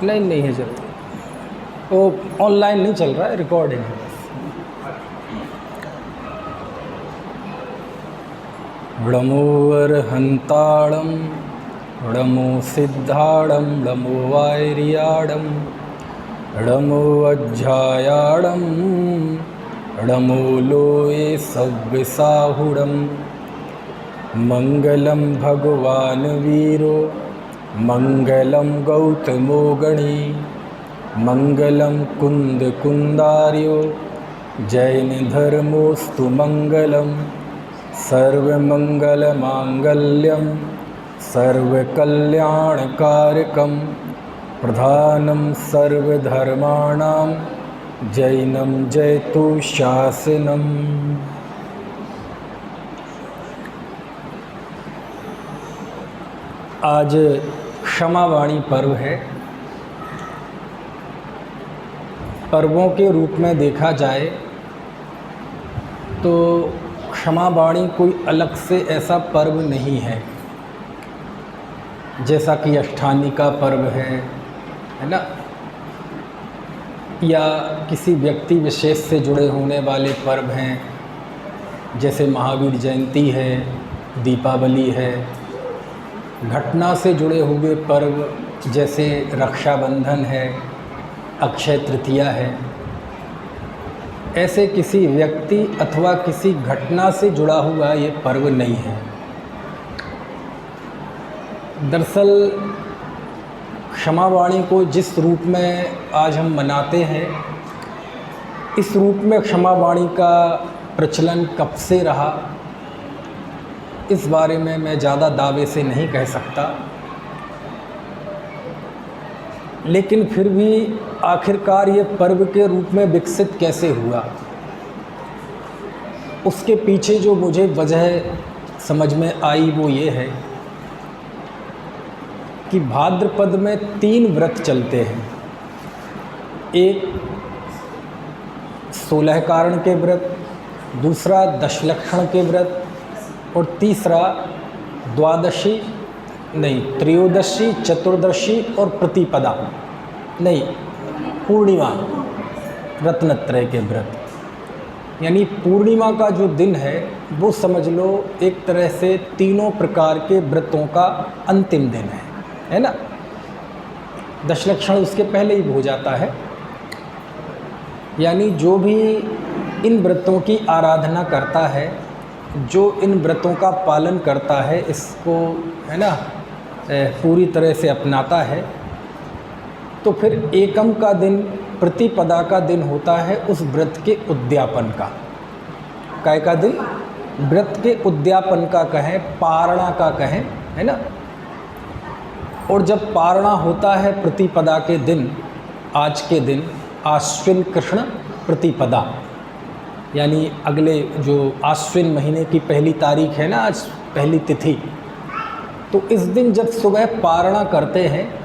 नहीं नहीं है जरूर, वो ऑनलाइन नहीं चल रहा है, रिकॉर्डिंग है बस। णमो अर्हन्ताणं णमो सिद्धाणं णमो वायर्याणं णमो अज्जायाणं णमो लोये सव्यसाहुणं। मंगलम भगवान वीरो मंगलम गौतमो गणी मंगलम कुंद कुंदार्यो जैन धर्मोस्तु मंगलम। सर्वमंगलमांगल्यम सर्वकल्याणकारकम प्रधानम सर्वधर्माणां जैनम जयतु शासनम। आज क्षमावाणी पर्व है। पर्वों के रूप में देखा जाए तो क्षमावाणी कोई अलग से ऐसा पर्व नहीं है, जैसा कि अष्टानी का पर्व है ना, या किसी व्यक्ति विशेष से जुड़े होने वाले पर्व हैं, जैसे महावीर जयंती है, दीपावली है। घटना से जुड़े हुए पर्व जैसे रक्षाबंधन है, अक्षय तृतीया है। ऐसे किसी व्यक्ति अथवा किसी घटना से जुड़ा हुआ ये पर्व नहीं है। दरअसल क्षमावाणी को जिस रूप में आज हम मनाते हैं, इस रूप में क्षमावाणी का प्रचलन कब से रहा, इस बारे में मैं ज़्यादा दावे से नहीं कह सकता, लेकिन फिर भी आखिरकार ये पर्व के रूप में विकसित कैसे हुआ, उसके पीछे जो मुझे वजह समझ में आई वो ये है कि भाद्रपद में 3 व्रत चलते हैं। एक 16 कारण के व्रत, दूसरा दशलक्षण के व्रत, और तीसरा त्रयोदशी, चतुर्दशी और प्रतिपदा पूर्णिमा, रत्नत्रय के व्रत। यानी पूर्णिमा का जो दिन है वो समझ लो एक तरह से तीनों प्रकार के व्रतों का अंतिम दिन है ना। दशलक्षण उसके पहले ही हो जाता है। यानी जो भी इन व्रतों की आराधना करता है, जो इन व्रतों का पालन करता है, इसको है ना पूरी तरह से अपनाता है, तो फिर एकम का दिन, प्रतिपदा का दिन होता है उस व्रत के उद्यापन का। काय का दिन? व्रत के उद्यापन का कहें, पारणा का कहें, है ना। और जब पारणा होता है प्रतिपदा के दिन, आज के दिन आश्विन कृष्ण प्रतिपदा, यानी अगले जो आश्विन महीने की पहली तारीख है ना, आज पहली तिथि, तो इस दिन जब सुबह पारणा करते हैं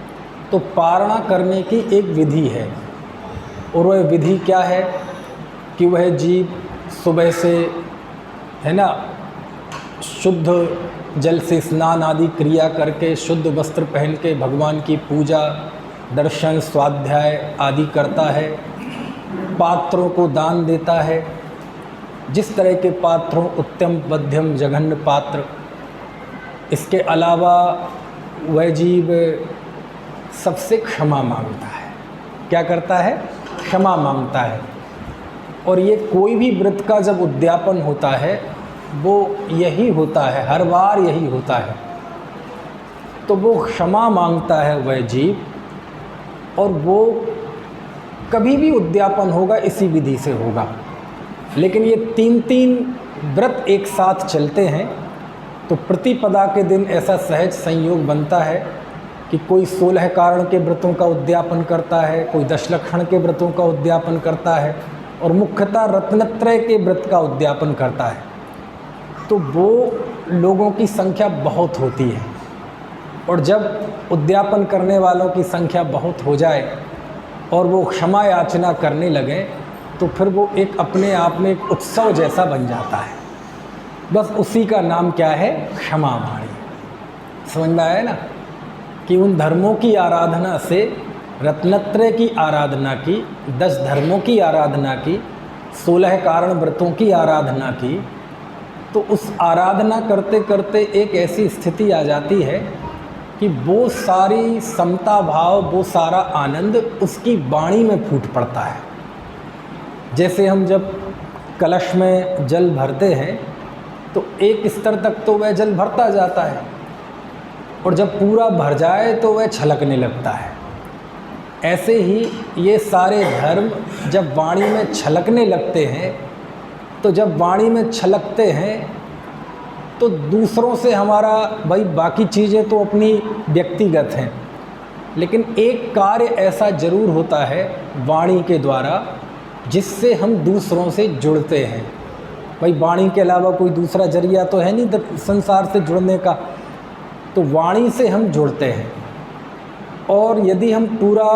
तो पारणा करने की एक विधि है। और वह विधि क्या है कि वह जीव सुबह से है ना शुद्ध जल से स्नान आदि क्रिया करके, शुद्ध वस्त्र पहन के भगवान की पूजा, दर्शन, स्वाध्याय आदि करता है, पात्रों को दान देता है। जिस तरह के पात्रों, उत्तम, मध्यम, जघन्य पात्र। इसके अलावा वह जीव सबसे क्षमा मांगता है। क्या करता है? क्षमा मांगता है। और ये कोई भी व्रत का जब उद्यापन होता है वो यही होता है, हर बार यही होता है। तो वो क्षमा मांगता है वह जीव, और वो कभी भी उद्यापन होगा इसी विधि से होगा। लेकिन ये 3 व्रत एक साथ चलते हैं, तो प्रतिपदा के दिन ऐसा सहज संयोग बनता है कि कोई 16 कारण के व्रतों का उद्यापन करता है, कोई दशलक्षण के व्रतों का उद्यापन करता है, और मुख्यतः रत्नत्रय के व्रत का उद्यापन करता है। तो वो लोगों की संख्या बहुत होती है, और जब उद्यापन करने वालों की संख्या बहुत हो जाए और वो क्षमा याचना करने लगे, तो फिर वो एक अपने आप में एक उत्सव जैसा बन जाता है। बस उसी का नाम क्या है? क्षमावाणी। समझ में आया ना कि उन धर्मों की आराधना से रत्नत्रय की आराधना की, 10 धर्मों की आराधना की, 16 कारण व्रतों की आराधना की, तो उस आराधना करते करते एक ऐसी स्थिति आ जाती है कि वो सारी समता भाव, वो सारा आनंद उसकी वाणी में फूट पड़ता है। जैसे हम जब कलश में जल भरते हैं तो एक स्तर तक तो वह जल भरता जाता है और जब पूरा भर जाए तो वह छलकने लगता है। ऐसे ही ये सारे धर्म जब वाणी में छलकने लगते हैं, तो जब वाणी में छलकते हैं तो दूसरों से हमारा, भाई बाकी चीज़ें तो अपनी व्यक्तिगत हैं, लेकिन एक कार्य ऐसा ज़रूर होता है वाणी के द्वारा जिससे हम दूसरों से जुड़ते हैं। भाई वाणी के अलावा कोई दूसरा जरिया तो है नहीं संसार से जुड़ने का, तो वाणी से हम जुड़ते हैं। और यदि हम पूरा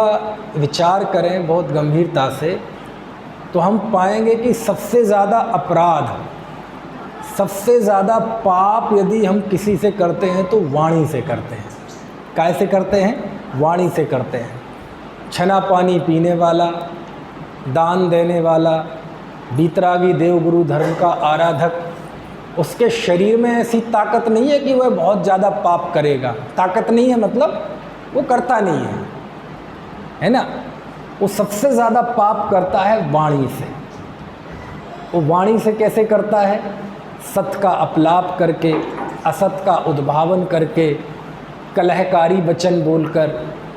विचार करें बहुत गंभीरता से तो हम पाएंगे कि सबसे ज़्यादा अपराध, सबसे ज़्यादा पाप यदि हम किसी से करते हैं तो वाणी से करते हैं। कैसे करते हैं? वाणी से करते हैं। छना पानी पीने वाला, दान देने वाला, बीतरागी देवगुरु धर्म का आराधक, उसके शरीर में ऐसी ताकत नहीं है कि वह बहुत ज़्यादा पाप करेगा। ताकत नहीं है मतलब वो करता नहीं है ना। वो सबसे ज़्यादा पाप करता है वाणी से। वो वाणी से कैसे करता है? सत का अपलाप करके, असत का उद्भावन करके, कलहकारी वचन बोलकर,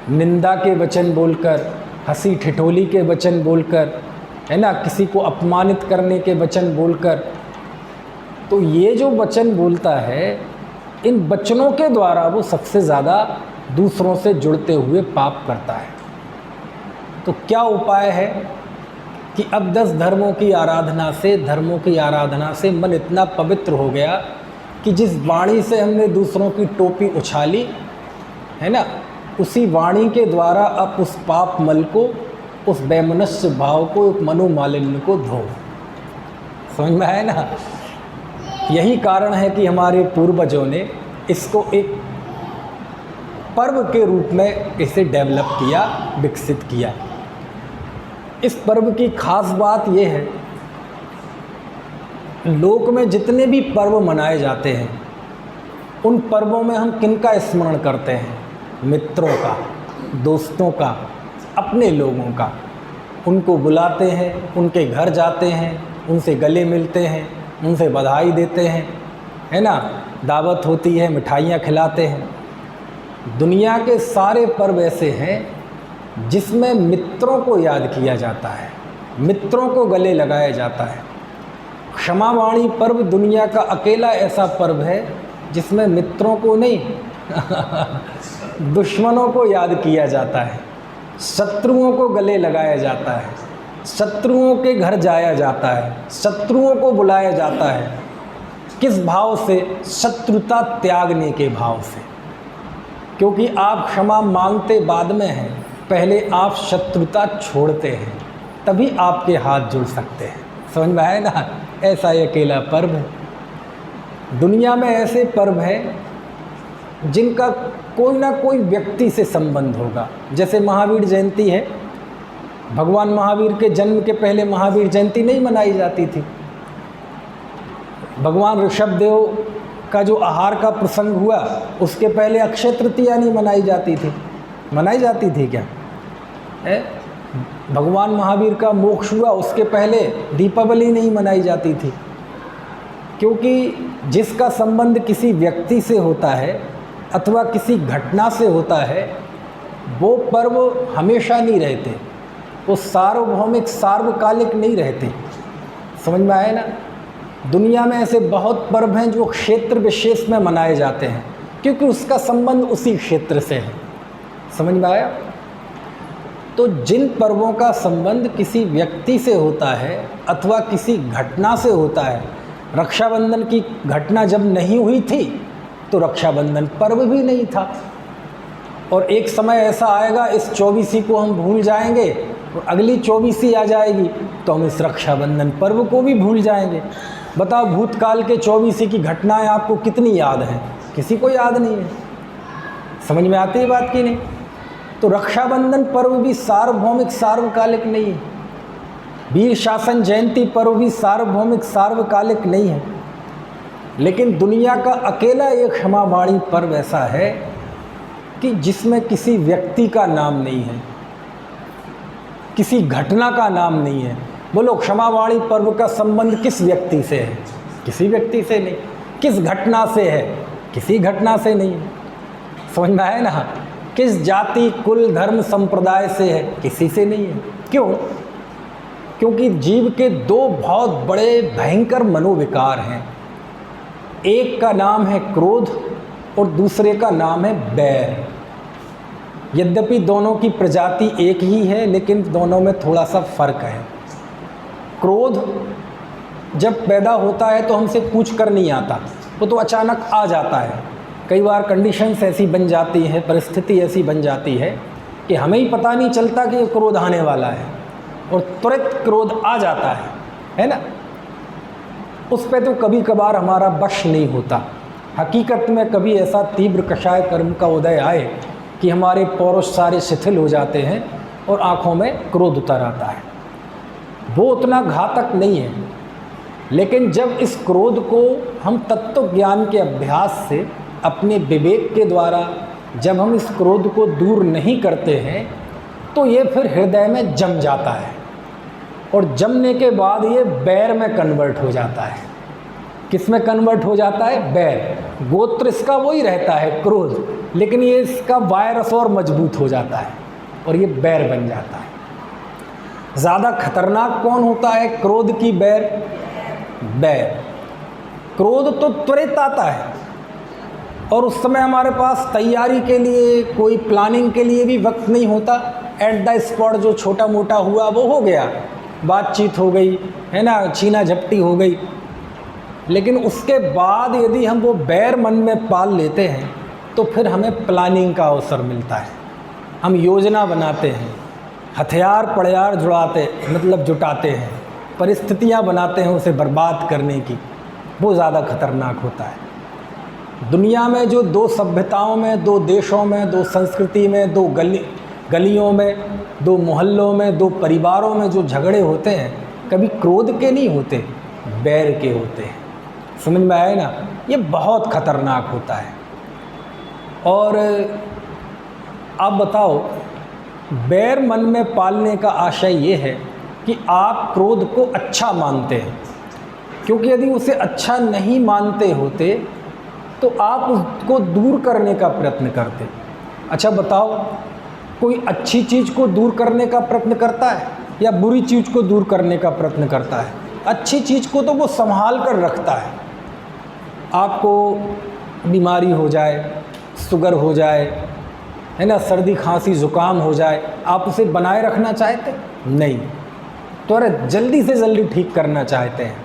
निंदा के वचन बोलकर, हंसी ठिठोली के वचन बोलकर, है ना, किसी को अपमानित करने के वचन बोलकर। तो ये जो वचन बोलता है, इन वचनों के द्वारा वो सबसे ज़्यादा दूसरों से जुड़ते हुए पाप करता है। तो क्या उपाय है कि अब 10 धर्मों की आराधना से मन इतना पवित्र हो गया कि जिस वाणी से हमने दूसरों की टोपी उछाली है ना, उसी वाणी के द्वारा अब उस पाप मल को, उस वैमनस्य भाव को, एक मनोमालिन्य को धो। समझ में आया ना? यही कारण है कि हमारे पूर्वजों ने इसको एक पर्व के रूप में इसे डेवलप किया, विकसित किया। इस पर्व की खास बात यह है, लोक में जितने भी पर्व मनाए जाते हैं उन पर्वों में हम किनका स्मरण करते हैं? मित्रों का, दोस्तों का, अपने लोगों का। उनको बुलाते हैं, उनके घर जाते हैं, उनसे गले मिलते हैं, उनसे बधाई देते हैं, है ना, दावत होती है, मिठाइयाँ खिलाते हैं। दुनिया के सारे पर्व ऐसे हैं जिसमें मित्रों को याद किया जाता है, मित्रों को गले लगाया जाता है। क्षमावाणी पर्व दुनिया का अकेला ऐसा पर्व है जिसमें मित्रों को नहीं दुश्मनों को याद किया जाता है, शत्रुओं को गले लगाया जाता है, शत्रुओं के घर जाया जाता है, शत्रुओं को बुलाया जाता है। किस भाव से? शत्रुता त्यागने के भाव से। क्योंकि आप क्षमा मांगते बाद में हैं, पहले आप शत्रुता छोड़ते हैं, तभी आपके हाथ जुड़ सकते हैं। समझ में आया ना? ऐसा ही अकेला पर्व है। दुनिया में ऐसे पर्व हैं जिनका कोई ना कोई व्यक्ति से संबंध होगा। जैसे महावीर जयंती है, भगवान महावीर के जन्म के पहले महावीर जयंती नहीं मनाई जाती थी। भगवान ऋषभदेव का जो आहार का प्रसंग हुआ उसके पहले अक्षय तृतीया नहीं मनाई जाती थी। मनाई जाती थी क्या? भगवान महावीर का मोक्ष हुआ उसके पहले दीपावली नहीं मनाई जाती थी। क्योंकि जिसका संबंध किसी व्यक्ति से होता है अथवा किसी घटना से होता है, वो पर्व हमेशा नहीं रहते, वो सार्वभौमिक सार्वकालिक नहीं रहते। समझ में आए ना? दुनिया में ऐसे बहुत पर्व हैं जो क्षेत्र विशेष में मनाए जाते हैं क्योंकि उसका संबंध उसी क्षेत्र से है। समझ में आया? तो जिन पर्वों का संबंध किसी व्यक्ति से होता है अथवा किसी घटना से होता है, रक्षाबंधन की घटना जब नहीं हुई थी तो रक्षाबंधन पर्व भी नहीं था। और एक समय ऐसा आएगा, इस 24 को हम भूल जाएंगे और अगली 24 आ जाएगी तो हम इस रक्षाबंधन पर्व को भी भूल जाएंगे। बताओ, भूतकाल के 24 की घटनाएं आपको कितनी याद हैं? किसी को याद नहीं है। समझ में आती है बात की नहीं? तो रक्षाबंधन पर्व भी सार्वभौमिक सार्वकालिक नहीं है, वीर शासन जयंती पर्व भी सार्वभौमिक सार्वकालिक नहीं है, लेकिन दुनिया का अकेला एक क्षमावाणी पर्व ऐसा है कि जिसमें किसी व्यक्ति का नाम नहीं है, किसी घटना का नाम नहीं है। बोलो, क्षमावाणी पर्व का संबंध किस व्यक्ति से है? किसी व्यक्ति से नहीं। किस घटना से है? किसी घटना से नहीं है। समझ में आया ना? किस जाति कुल धर्म संप्रदाय से है? किसी से नहीं है। क्यों? क्योंकि जीव के दो बहुत बड़े भयंकर मनोविकार हैं। एक का नाम है क्रोध और दूसरे का नाम है बैर। यद्यपि दोनों की प्रजाति एक ही है, लेकिन दोनों में थोड़ा सा फर्क है। क्रोध जब पैदा होता है तो हमसे पूछ कर नहीं आता, वो तो अचानक आ जाता है। कई बार कंडीशंस ऐसी बन जाती है, परिस्थिति ऐसी बन जाती है कि हमें ही पता नहीं चलता कि ये क्रोध आने वाला है और तुरंत क्रोध आ जाता है ना? उस पे तो कभी कभार हमारा वश नहीं होता। हकीकत में कभी ऐसा तीव्र कषाय कर्म का उदय आए कि हमारे पौरुष सारे शिथिल हो जाते हैं और आँखों में क्रोध उतर आता है। वो उतना घातक नहीं है, लेकिन जब इस क्रोध को हम तत्व ज्ञान के अभ्यास से, अपने विवेक के द्वारा जब हम इस क्रोध को दूर नहीं करते हैं, तो ये फिर हृदय में जम जाता है और जमने के बाद ये बैर में कन्वर्ट हो जाता है। किस में कन्वर्ट हो जाता है? बैर। गोत्र इसका वही रहता है क्रोध, लेकिन ये इसका वायरस और मजबूत हो जाता है और ये बैर बन जाता है। ज़्यादा खतरनाक कौन होता है क्रोध की बैर? बैर। क्रोध तो त्वरित आता है और उस समय हमारे पास तैयारी के लिए, कोई प्लानिंग के लिए भी वक्त नहीं होता। एट द स्पॉट जो छोटा मोटा हुआ वो हो गया, बातचीत हो गई, है ना, छीना झपटी हो गई। लेकिन उसके बाद यदि हम वो बैर मन में पाल लेते हैं तो फिर हमें प्लानिंग का अवसर मिलता है। हम योजना बनाते हैं, हथियार पड़यार जुटाते हैं, परिस्थितियां बनाते हैं उसे बर्बाद करने की। वो ज़्यादा खतरनाक होता है। दुनिया में जो दो सभ्यताओं में, दो देशों में, दो संस्कृति में, दो गलियों में, दो मोहल्लों में, दो परिवारों में जो झगड़े होते हैं, कभी क्रोध के नहीं होते, बैर के होते हैं। समझ में आए ना? ये बहुत खतरनाक होता है। और आप बताओ, बैर मन में पालने का आशय ये है कि आप क्रोध को अच्छा मानते हैं, क्योंकि यदि उसे अच्छा नहीं मानते होते तो आप उसको दूर करने का प्रयत्न करते। अच्छा बताओ, कोई अच्छी चीज़ को दूर करने का प्रयत्न करता है या बुरी चीज़ को दूर करने का प्रयत्न करता है? अच्छी चीज़ को तो वो संभाल कर रखता है। आपको बीमारी हो जाए, शुगर हो जाए, है ना, सर्दी खांसी ज़ुकाम हो जाए, आप उसे बनाए रखना चाहते? नहीं, तो अरे जल्दी से जल्दी ठीक करना चाहते हैं,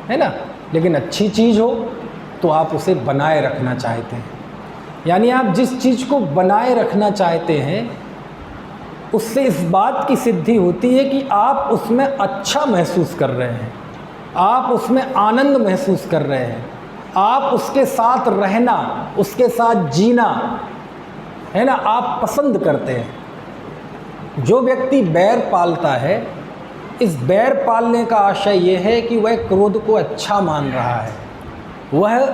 है ना। लेकिन अच्छी चीज़ हो तो आप उसे बनाए रखना चाहते हैं। यानी आप जिस चीज़ को बनाए रखना चाहते हैं उससे इस बात की सिद्धि होती है कि आप उसमें अच्छा महसूस कर रहे हैं, आप उसमें आनंद महसूस कर रहे हैं, आप उसके साथ रहना, उसके साथ जीना, है ना, आप पसंद करते हैं। जो व्यक्ति बैर पालता है, इस बैर पालने का आशय ये है कि वह क्रोध को अच्छा मान रहा है, वह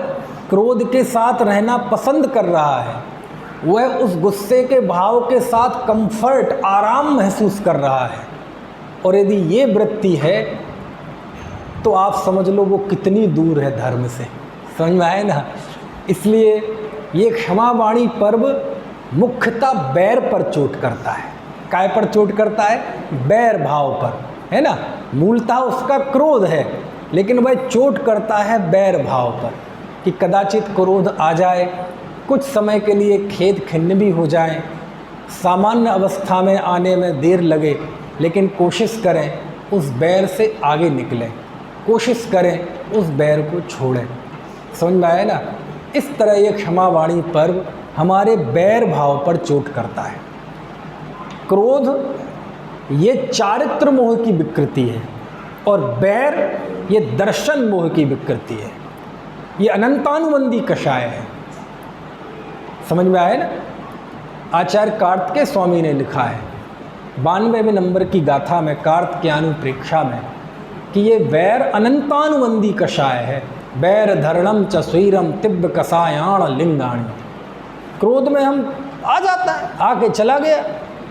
क्रोध के साथ रहना पसंद कर रहा है, वह उस गुस्से के भाव के साथ कंफर्ट, आराम महसूस कर रहा है। और यदि ये वृत्ति है तो आप समझ लो वो कितनी दूर है धर्म से। समझ में आए ना? इसलिए ये क्षमावाणी पर्व मुख्यतः बैर पर चोट करता है। काय पर चोट करता है? बैर भाव पर, है ना। मूलतः उसका क्रोध है, लेकिन वह चोट करता है बैर भाव पर कि कदाचित क्रोध आ जाए, कुछ समय के लिए खेद खिन्न भी हो जाए, सामान्य अवस्था में आने में देर लगे, लेकिन कोशिश करें उस बैर से आगे निकलें, कोशिश करें उस बैर को छोड़ें। समझ में आया ना? इस तरह ये क्षमावाणी पर्व हमारे बैर भाव पर चोट करता है। क्रोध ये चारित्र मोह की विकृति है और बैर ये दर्शन मोह की विकृति है। ये अनंतानुबंधी कषाय है। समझ में आया ना? आचार्य कार्तिकेय स्वामी ने लिखा है 92वें नंबर की गाथा में कार्तिकेयानुप्रेक्षा में कि ये वैर अनंतानुबंधी कषाय है। वैर धरणम च स्वीरम तिब्ब कषायाण लिंगाणी। क्रोध में हम आ जाता है, आके चला गया,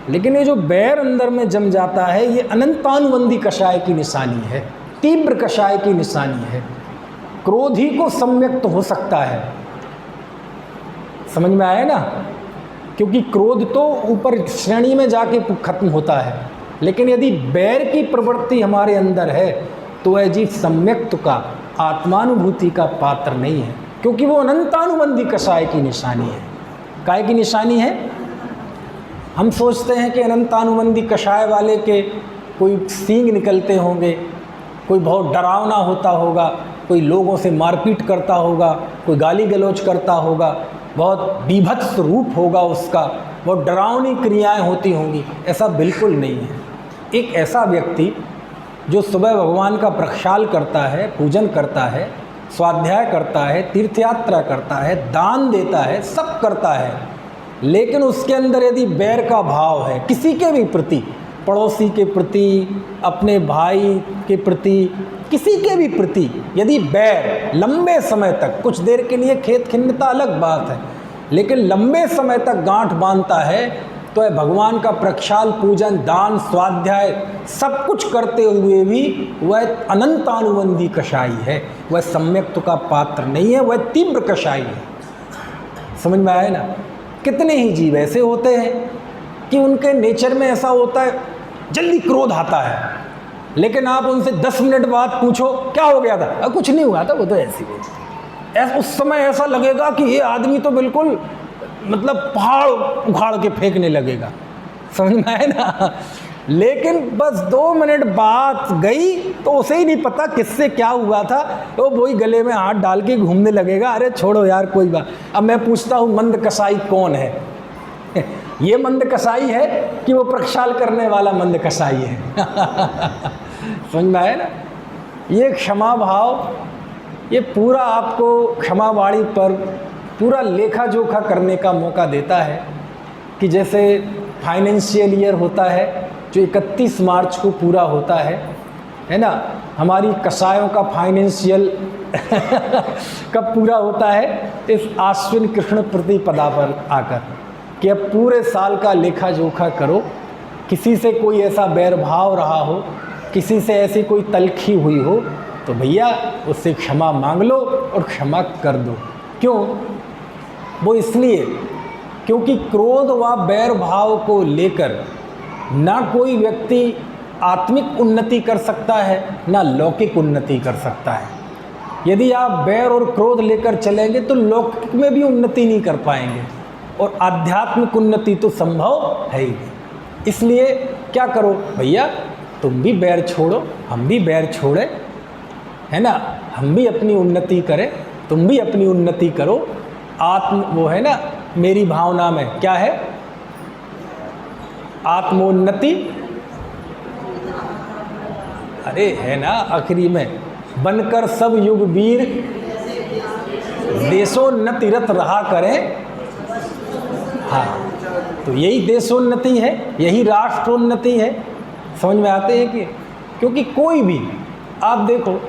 लेकिन ये जो बैर अंदर में जम जाता है ये अनंतानुबंधी कषाय की निशानी है, तीव्र कषाय की निशानी है। क्रोध ही को सम्यक्त हो सकता है। समझ में आया ना? क्योंकि क्रोध तो ऊपर श्रेणी में जाके खत्म होता है, लेकिन यदि बैर की प्रवृत्ति हमारे अंदर है तो वह जीव सम्यक्त का, आत्मानुभूति का पात्र नहीं है, क्योंकि वो अनंतानुबंधी कषाय की निशानी है। काय की निशानी है? हम सोचते हैं कि अनंतानुबंधी कषाय वाले के कोई सींग निकलते होंगे, कोई बहुत डरावना होता होगा, कोई लोगों से मारपीट करता होगा, कोई गाली गलौज करता होगा, बहुत बीभत्स रूप होगा उसका, बहुत डरावनी क्रियाएं होती होंगी। ऐसा बिल्कुल नहीं है। एक ऐसा व्यक्ति जो सुबह भगवान का प्रक्षाल करता है, पूजन करता है, स्वाध्याय करता है, तीर्थयात्रा करता है, दान देता है, सब करता है, लेकिन उसके अंदर यदि बैर का भाव है किसी के भी प्रति, पड़ोसी के प्रति, अपने भाई के प्रति, किसी के भी प्रति यदि बैर लंबे समय तक, कुछ देर के लिए खेत खिन्नता अलग बात है, लेकिन लंबे समय तक गांठ बांधता है, तो है भगवान का प्रक्षाल, पूजन, दान, स्वाध्याय सब कुछ करते हुए भी वह अनंतानुबंधी कषाई है, वह सम्यक्त का पात्र नहीं है, वह तीव्र कषाई है। समझ में आया ना? कितने ही जीव ऐसे होते हैं कि उनके नेचर में ऐसा होता है, जल्दी क्रोध आता है, लेकिन आप उनसे 10 मिनट बाद पूछो क्या हो गया था, कुछ नहीं हुआ था, वो तो ऐसी उस समय ऐसा लगेगा कि ये आदमी तो बिल्कुल मतलब पहाड़ उखाड़ के फेंकने लगेगा। समझ में आए ना? लेकिन बस 2 मिनट बात गई तो उसे ही नहीं पता किससे क्या हुआ था, तो वही गले में हाथ डाल के घूमने लगेगा, अरे छोड़ो यार कोई बात। अब मैं पूछता हूँ मंद कसाई कौन है? ये मंद कसाई है कि वो प्रक्षाल करने वाला मंद कसाई है? समझ में आया ना? ये क्षमा भाव, ये पूरा आपको क्षमावाणी पर पूरा लेखा जोखा करने का मौका देता है कि जैसे फाइनेंशियल ईयर होता है जो 31 मार्च को पूरा होता है ना, हमारी कसायों का फाइनेंशियल कब पूरा होता है? इस आश्विन कृष्ण प्रतिपदा पर आकर, कि अब पूरे साल का लेखा जोखा करो। किसी से कोई ऐसा बैर भाव रहा हो, किसी से ऐसी कोई तलखी हुई हो, तो भैया उससे क्षमा मांग लो और क्षमा कर दो। क्यों? वो इसलिए क्योंकि क्रोध व बैर भाव को लेकर ना कोई व्यक्ति आत्मिक उन्नति कर सकता है, ना लौकिक उन्नति कर सकता है। यदि आप बैर और क्रोध लेकर चलेंगे तो लौकिक में भी उन्नति नहीं कर पाएंगे, और आध्यात्मिक उन्नति तो संभव है ही नहीं। इसलिए क्या करो भैया, तुम भी बैर छोड़ो, हम भी बैर छोड़े, है ना, हम भी अपनी उन्नति करें, तुम भी अपनी उन्नति करो। वो है ना, मेरी भावना में क्या है? आत्मोन्नति, अरे है ना आखिरी में, बनकर सब युग वीर देशोन्नति रत रहा करें। हाँ, तो यही देशोन्नति है, यही राष्ट्रोन्नति है। समझ में आते हैं कि क्योंकि कोई भी आप देखो,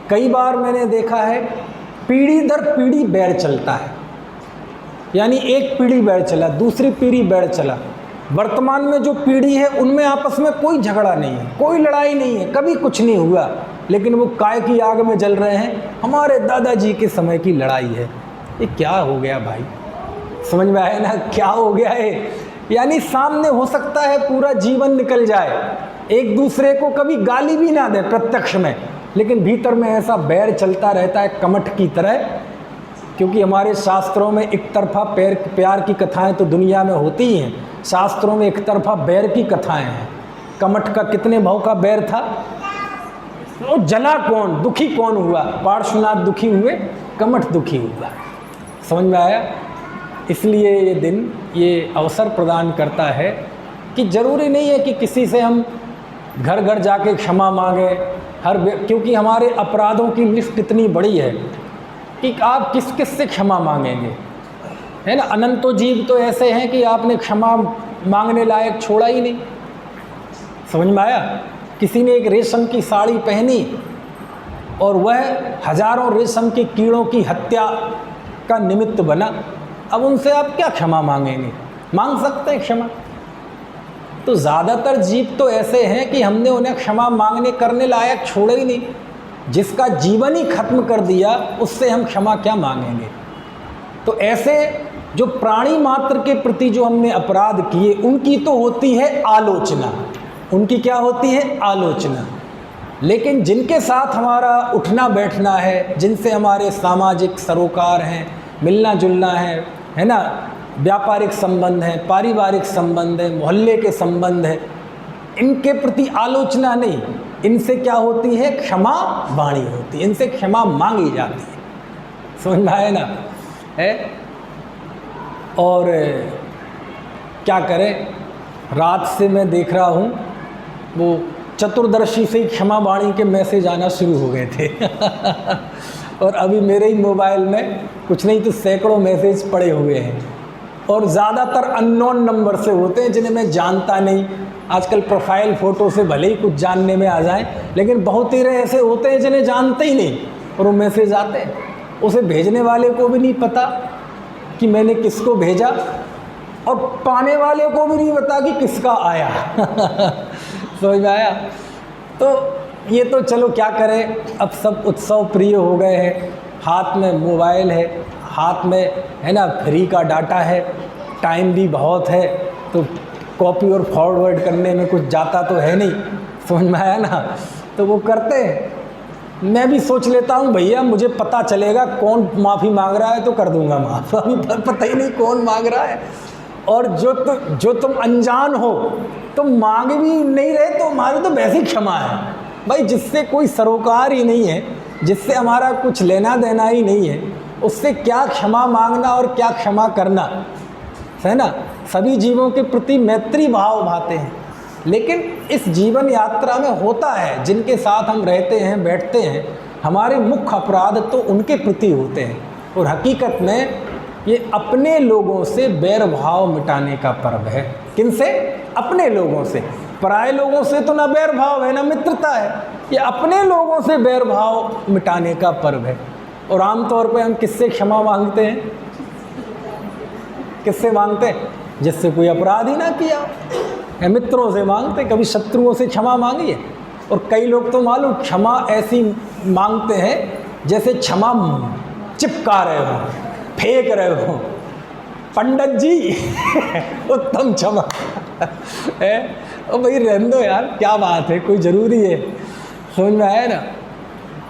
कई बार मैंने देखा है पीढ़ी दर पीढ़ी बैर चलता है, यानी एक पीढ़ी बैर चला, दूसरी पीढ़ी बैर चला। वर्तमान में जो पीढ़ी है उनमें आपस में कोई झगड़ा नहीं है, कोई लड़ाई नहीं है, कभी कुछ नहीं हुआ, लेकिन वो काय की आग में जल रहे हैं। हमारे दादाजी के समय की लड़ाई है। ये क्या हो गया भाई? समझ में आया ना क्या हो गया है? यानी सामने हो सकता है पूरा जीवन निकल जाए, एक दूसरे को कभी गाली भी ना दे प्रत्यक्ष में, लेकिन भीतर में ऐसा बैर चलता रहता है कमठ की तरह। क्योंकि हमारे शास्त्रों में एक तरफा प्यार की कथाएं तो दुनिया में होती ही हैं, शास्त्रों में एक तरफा बैर की कथाएं हैं। कमठ का कितने भाव का बैर था? वो जला कौन, दुखी कौन हुआ? पार्श्वनाथ दुखी हुए, कमठ दुखी हुआ। समझ में आया? इसलिए ये दिन ये अवसर प्रदान करता है कि ज़रूरी नहीं है कि किसी से हम घर घर जाके क्षमा मांगे क्योंकि हमारे अपराधों की लिस्ट इतनी बड़ी है कि आप किस किस से क्षमा मांगेंगे। है ना। अनंतो जीव तो ऐसे हैं कि आपने क्षमा मांगने लायक छोड़ा ही नहीं। समझ में आया। किसी ने एक रेशम की साड़ी पहनी और वह हजारों रेशम के कीड़ों की हत्या का निमित्त बना, अब उनसे आप क्या क्षमा मांगेंगे? मांग सकते हैं क्षमा? तो ज़्यादातर जीव तो ऐसे हैं कि हमने उन्हें क्षमा मांगने करने लायक छोड़ा ही नहीं। जिसका जीवन ही खत्म कर दिया उससे हम क्षमा क्या मांगेंगे? तो ऐसे जो प्राणी मात्र के प्रति जो हमने अपराध किए उनकी तो होती है आलोचना, उनकी क्या होती है? आलोचना। लेकिन जिनके साथ हमारा उठना बैठना है, जिनसे हमारे सामाजिक सरोकार हैं, मिलना जुलना है ना, व्यापारिक संबंध है, पारिवारिक संबंध है, मोहल्ले के संबंध है, इनके प्रति आलोचना नहीं, इनसे क्या होती है? क्षमा वाणी होती है, इनसे क्षमा मांगी जाती है। समझ में आया ना है। और क्या करें, रात से मैं देख रहा हूँ वो चतुर्दर्शी से ही क्षमा वाणी के मैसेज आना शुरू हो गए थे और अभी मेरे ही मोबाइल में कुछ नहीं तो सैकड़ों मैसेज पड़े हुए हैं और ज़्यादातर अननोन नंबर से होते हैं जिन्हें मैं जानता नहीं। आजकल प्रोफाइल फ़ोटो से भले ही कुछ जानने में आ जाएं, लेकिन बहुत ही ऐसे होते हैं जिन्हें जानते ही नहीं और वो मैसेज आते हैं। उसे भेजने वाले को भी नहीं पता कि मैंने किसको भेजा और पाने वाले को भी नहीं पता कि किसका आया समझ में आया। तो ये तो चलो क्या करें, अब सब उत्सव प्रिय हो गए हैं। हाथ में मोबाइल है, हाथ में है ना फ्री का डाटा है, टाइम भी बहुत है, तो कॉपी और फॉरवर्ड करने में कुछ जाता तो है नहीं। समझ में आया ना। तो वो करते हैं। मैं भी सोच लेता हूँ भैया मुझे पता चलेगा कौन माफ़ी मांग रहा है तो कर दूंगा माफ़, अभी पता ही नहीं कौन मांग रहा है। और जो तुम अनजान हो, तुम मांग भी नहीं रहे तो हमारी तो वैसे ही क्षमा है भाई। जिससे कोई सरोकार ही नहीं है, जिससे हमारा कुछ लेना देना ही नहीं है, उससे क्या क्षमा मांगना और क्या क्षमा करना, है ना। सभी जीवों के प्रति मैत्री भाव भाते हैं, लेकिन इस जीवन यात्रा में होता है जिनके साथ हम रहते हैं बैठते हैं, हमारे मुख्य अपराध तो उनके प्रति होते हैं। और हकीकत में ये अपने लोगों से बैर भाव मिटाने का पर्व है। किनसे? अपने लोगों से। पराये लोगों से तो ना बैर भाव है ना मित्रता है, ये अपने लोगों से बैर भाव मिटाने का पर्व है। और आमतौर पे हम किससे क्षमा मांगते हैं? किससे मांगते हैं? जिससे कोई अपराध ही ना किया, मित्रों से मांगते, कभी शत्रुओं से क्षमा मांगी है। और कई लोग तो मालूम क्षमा ऐसी मांगते हैं जैसे क्षमा चिपका रहे हो, फेंक रहे हो। पंडित जी उत्तम क्षमा है। ओ भाई रहने दो यार, क्या बात है, कोई ज़रूरी है? समझ में आया ना।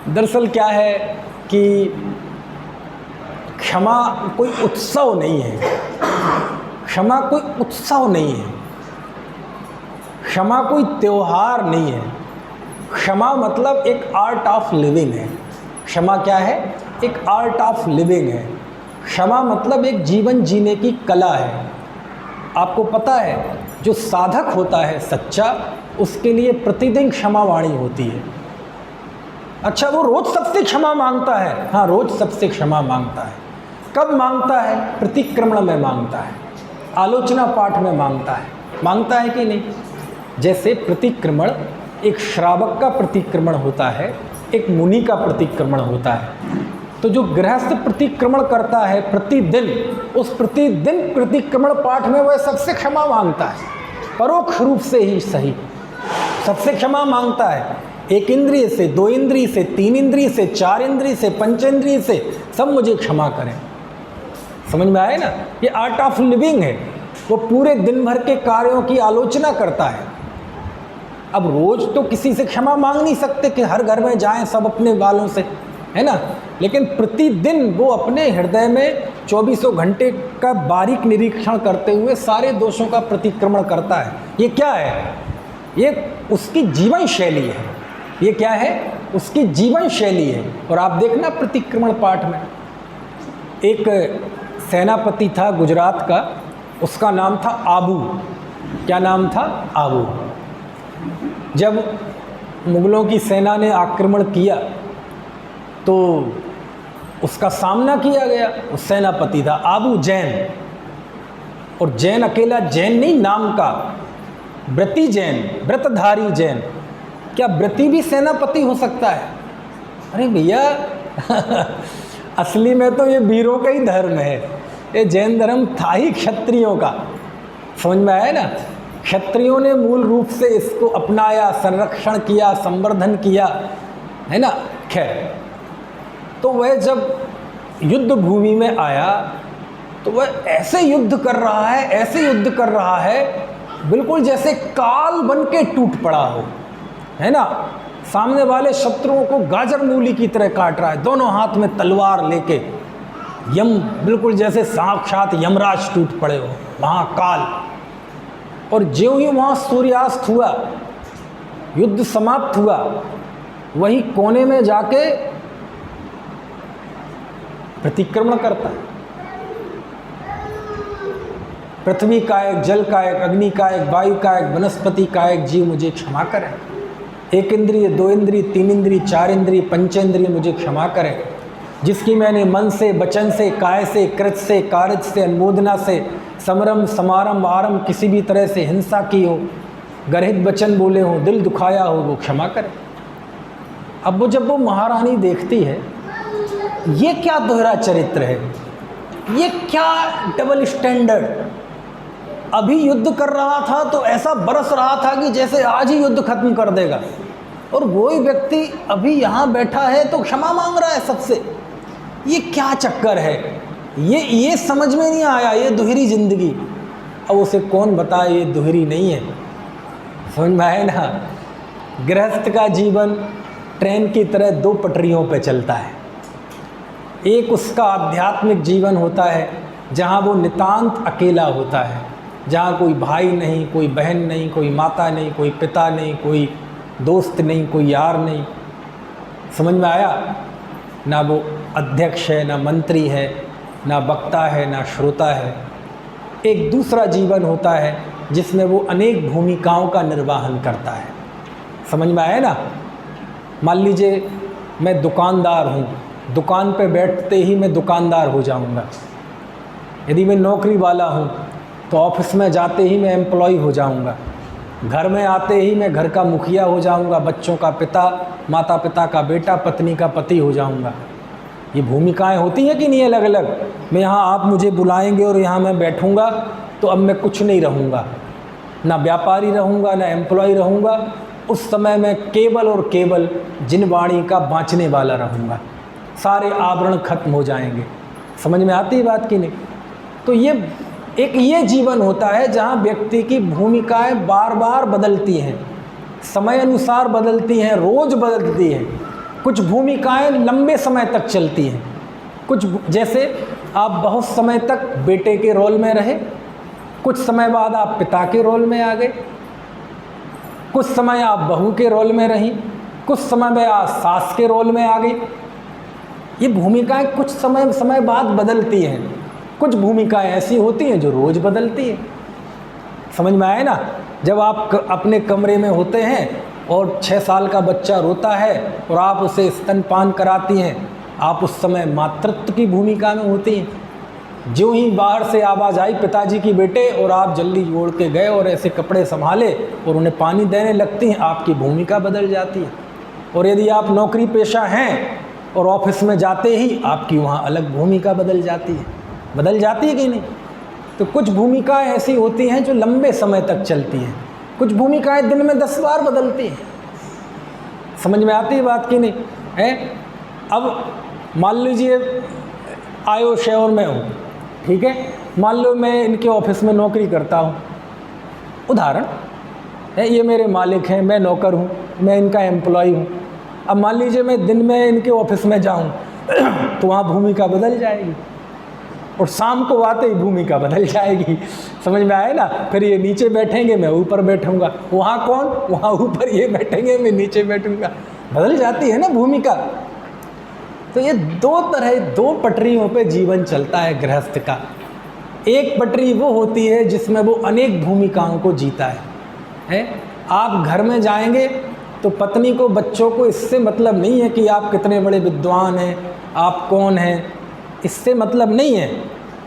दरअसल क्या है कि क्षमा कोई उत्सव नहीं है, क्षमा कोई उत्सव नहीं है, क्षमा कोई त्योहार नहीं है। क्षमा मतलब एक आर्ट ऑफ लिविंग है। क्षमा क्या है? एक आर्ट ऑफ लिविंग है। क्षमा मतलब एक जीवन जीने की कला है। आपको पता है जो साधक होता है सच्चा, उसके लिए प्रतिदिन क्षमा वाणी होती है। अच्छा, वो रोज़ सबसे क्षमा मांगता है? हाँ, रोज़ सबसे क्षमा मांगता है। कब मांगता है? प्रतिक्रमण में मांगता है, आलोचना पाठ में मांगता है। मांगता है कि नहीं? जैसे प्रतिक्रमण एक श्रावक का प्रतिक्रमण होता है, एक मुनि का प्रतिक्रमण होता है। तो जो गृहस्थ प्रतिक्रमण करता है प्रतिदिन, उस प्रतिदिन प्रतिक्रमण पाठ में वह सबसे क्षमा मांगता है, परोक्ष रूप से ही सही सबसे क्षमा मांगता है। एक इंद्रिय से, दो इंद्रिय से, तीन इंद्रिय से, चार इंद्रिय से, पंचेंद्रिय से, सब मुझे क्षमा करें। समझ में आए ना। ये आर्ट ऑफ लिविंग है। वो पूरे दिन भर के कार्यों की आलोचना करता है। अब रोज़ तो किसी से क्षमा मांग नहीं सकते कि हर घर में जाएं सब अपने वालों से, है ना। लेकिन प्रतिदिन वो अपने हृदय में 24 घंटे का बारीक निरीक्षण करते हुए सारे दोषों का प्रतिक्रमण करता है। ये क्या है? ये उसकी जीवन शैली है। ये क्या है? उसकी जीवन शैली है। और आप देखना प्रतिक्रमण पाठ में एक सेनापति था गुजरात का, उसका नाम था आबू। क्या नाम था? आबू। जब मुगलों की सेना ने आक्रमण किया तो उसका सामना किया गया। वो सेनापति था आबू जैन, और जैन अकेला जैन नहीं, नाम का व्रती जैन, व्रतधारी जैन। क्या व्रती भी सेनापति हो सकता है? अरे भैया असली में तो ये वीरों का ही धर्म है। ये जैन धर्म था ही क्षत्रियों का, समझ में आया ना। क्षत्रियों ने मूल रूप से इसको अपनाया, संरक्षण किया, संवर्धन किया, है ना। खैर, तो वह जब युद्ध भूमि में आया तो वह ऐसे युद्ध कर रहा है, ऐसे युद्ध कर रहा है, बिल्कुल जैसे काल बन के टूट पड़ा हो, है ना। सामने वाले शत्रुओं को गाजर मूली की तरह काट रहा है, दोनों हाथ में तलवार लेके, यम, बिल्कुल जैसे साक्षात यमराज टूट पड़े हो, महाकाल। और ज्यों ही वहाँ सूर्यास्त हुआ, युद्ध समाप्त हुआ, वही कोने में जाके प्रतिक्रमण करता है। पृथ्वी का एक, जल का एक, अग्नि का एक, वायु का एक, वनस्पति का एक, जीव मुझे क्षमा करें। एक इंद्रिय, दो इंद्रिय, तीन इंद्रिय, चार इंद्रिय, पंचेंद्रिय मुझे क्षमा करें। जिसकी मैंने मन से, वचन से, काय से, कृत से, कार्य से, अनुमोदना से, समरम, समारंभ, आरंभ किसी भी तरह से हिंसा की हो, गर्हित वचन बोले हो, दिल दुखाया हो, वो क्षमा करें। अब वो जब वो महारानी देखती है, ये क्या दोहरा चरित्र है, ये क्या डबल स्टैंडर्ड। अभी युद्ध कर रहा था तो ऐसा बरस रहा था कि जैसे आज ही युद्ध खत्म कर देगा, और वही व्यक्ति अभी यहाँ बैठा है तो क्षमा मांग रहा है सबसे। ये क्या चक्कर है? ये समझ में नहीं आया, ये दुहरी जिंदगी। अब उसे कौन बताए ये दुहरी नहीं है, समझ में आए ना। गृहस्थ का जीवन ट्रेन की तरह दो पटरियों पे चलता है। एक उसका आध्यात्मिक जीवन होता है जहाँ वो नितांत अकेला होता है, जहाँ कोई भाई नहीं, कोई बहन नहीं, कोई माता नहीं, कोई पिता नहीं, कोई दोस्त नहीं, कोई यार नहीं। समझ में आया ना। वो अध्यक्ष है, ना मंत्री है, ना वक्ता है, ना श्रोता है। एक दूसरा जीवन होता है जिसमें वो अनेक भूमिकाओं का निर्वहन करता है। समझ में आया ना। मान लीजिए मैं दुकानदार हूँ, दुकान पे बैठते ही मैं दुकानदार हो जाऊँगा। यदि मैं नौकरी वाला हूँ तो ऑफिस में जाते ही मैं एम्प्लॉय हो जाऊँगा। घर में आते ही मैं घर का मुखिया हो जाऊँगा, बच्चों का पिता, माता पिता का बेटा, पत्नी का पति हो जाऊँगा। ये भूमिकाएं होती हैं कि नहीं अलग अलग। मैं यहाँ, आप मुझे बुलाएंगे और यहाँ मैं बैठूँगा तो अब मैं कुछ नहीं रहूँगा, ना व्यापारी रहूँगा, ना एम्प्लॉय रहूँगा। उस समय मैं केवल और केवल जिनवाणी का बाँचने वाला रहूँगा। सारे आवरण खत्म हो जाएंगे। समझ में आती है बात कि नहीं। तो ये जीवन होता है जहाँ व्यक्ति की भूमिकाएं बार बार बदलती हैं, समय अनुसार बदलती हैं, रोज बदलती हैं। कुछ भूमिकाएं लंबे समय तक चलती हैं। कुछ जैसे आप बहुत समय तक बेटे के रोल में रहे, कुछ समय बाद आप पिता के रोल में आ गए, कुछ समय आप बहू के रोल में रहीं, कुछ समय में आप सास के रोल में आ गई। ये भूमिकाएं कुछ समय बाद बदलती हैं। कुछ भूमिकाएं ऐसी होती हैं जो रोज़ बदलती हैं। समझ में आए ना। जब आप अपने कमरे में होते हैं और 6 साल का बच्चा रोता है और आप उसे स्तनपान कराती हैं, आप उस समय मातृत्व की भूमिका में होती हैं। जो ही बाहर से आवाज़ आई पिताजी की बेटे, और आप जल्दी ओढ़ के गए और ऐसे कपड़े संभाले और उन्हें पानी देने लगती हैं, आपकी भूमिका बदल जाती है। और यदि आप नौकरी पेशा हैं और ऑफिस में जाते ही आपकी वहाँ अलग भूमिका बदल जाती है। बदल जाती है कि नहीं। तो कुछ भूमिकाएं ऐसी होती हैं जो लंबे समय तक चलती हैं, कुछ भूमिकाएं दिन में 10 बार बदलती हैं। समझ में आती है बात कि नहीं है। अब मान लीजिए आयो शहर में हूँ, ठीक है। मान लो मैं इनके ऑफिस में नौकरी करता हूँ, उदाहरण है, ये मेरे मालिक हैं, मैं नौकर हूँ, मैं इनका एम्प्लॉय हूँ। अब मान लीजिए मैं दिन में इनके ऑफिस में जाऊँ तो वहाँ भूमिका बदल जाएगी, और शाम को आते ही भूमिका बदल जाएगी। समझ में आए ना। फिर ये नीचे बैठेंगे, मैं ऊपर बैठूंगा। वहाँ कौन, वहाँ ऊपर ये बैठेंगे, मैं नीचे बैठूंगा। बदल जाती है ना भूमिका। तो ये दो पटरियों पे जीवन चलता है गृहस्थ का। एक पटरी वो होती है जिसमें वो अनेक भूमिकाओं को जीता है। आप घर में जाएंगे तो पत्नी को, बच्चों को इससे मतलब नहीं है कि आप कितने बड़े विद्वान हैं, आप कौन हैं, इससे मतलब नहीं है।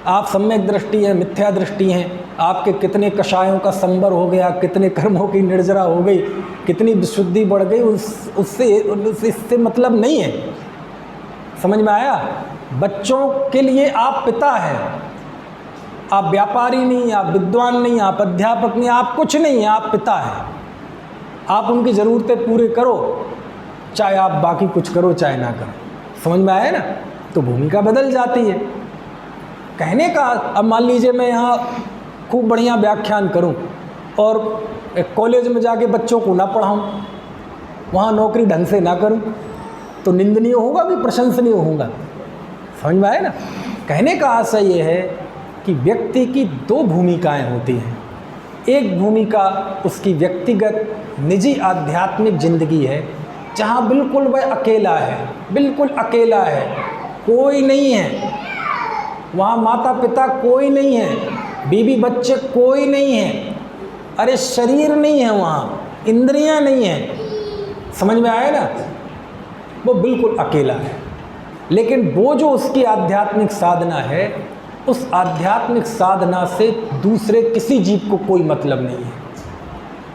आप सम्यक दृष्टि हैं, मिथ्या दृष्टि हैं, आपके कितने कषायों का संबर हो गया, कितने कर्मों की निर्जरा हो गई, कितनी विशुद्धि बढ़ गई, इससे मतलब नहीं है। समझ में आया? बच्चों के लिए आप पिता हैं, आप व्यापारी नहीं, आप विद्वान नहीं, आप अध्यापक नहीं, आप कुछ नहीं हैं, आप पिता हैं। आप उनकी ज़रूरतें पूरे करो, चाहे आप बाकी कुछ करो चाहे ना करो। समझ में आया ना? तो भूमिका बदल जाती है। कहने का, अब मान लीजिए मैं यहाँ खूब बढ़िया व्याख्यान करूं और एक कॉलेज में जाके बच्चों को ना पढ़ाऊं, वहाँ नौकरी ढंग से ना करूं, तो निंदनीय होगा कि प्रशंसनीय होगा? समझ में आया ना? कहने का आशय ये है कि व्यक्ति की दो भूमिकाएं होती हैं। एक भूमिका उसकी व्यक्तिगत निजी आध्यात्मिक जिंदगी है, जहाँ बिल्कुल वह अकेला है, बिल्कुल अकेला है, कोई नहीं है वहाँ, माता पिता कोई नहीं है, बीवी बच्चे कोई नहीं है, अरे शरीर नहीं है वहाँ, इंद्रियां नहीं हैं। समझ में आया ना? वो बिल्कुल अकेला है। लेकिन वो जो उसकी आध्यात्मिक साधना है, उस आध्यात्मिक साधना से दूसरे किसी जीव को कोई मतलब नहीं है।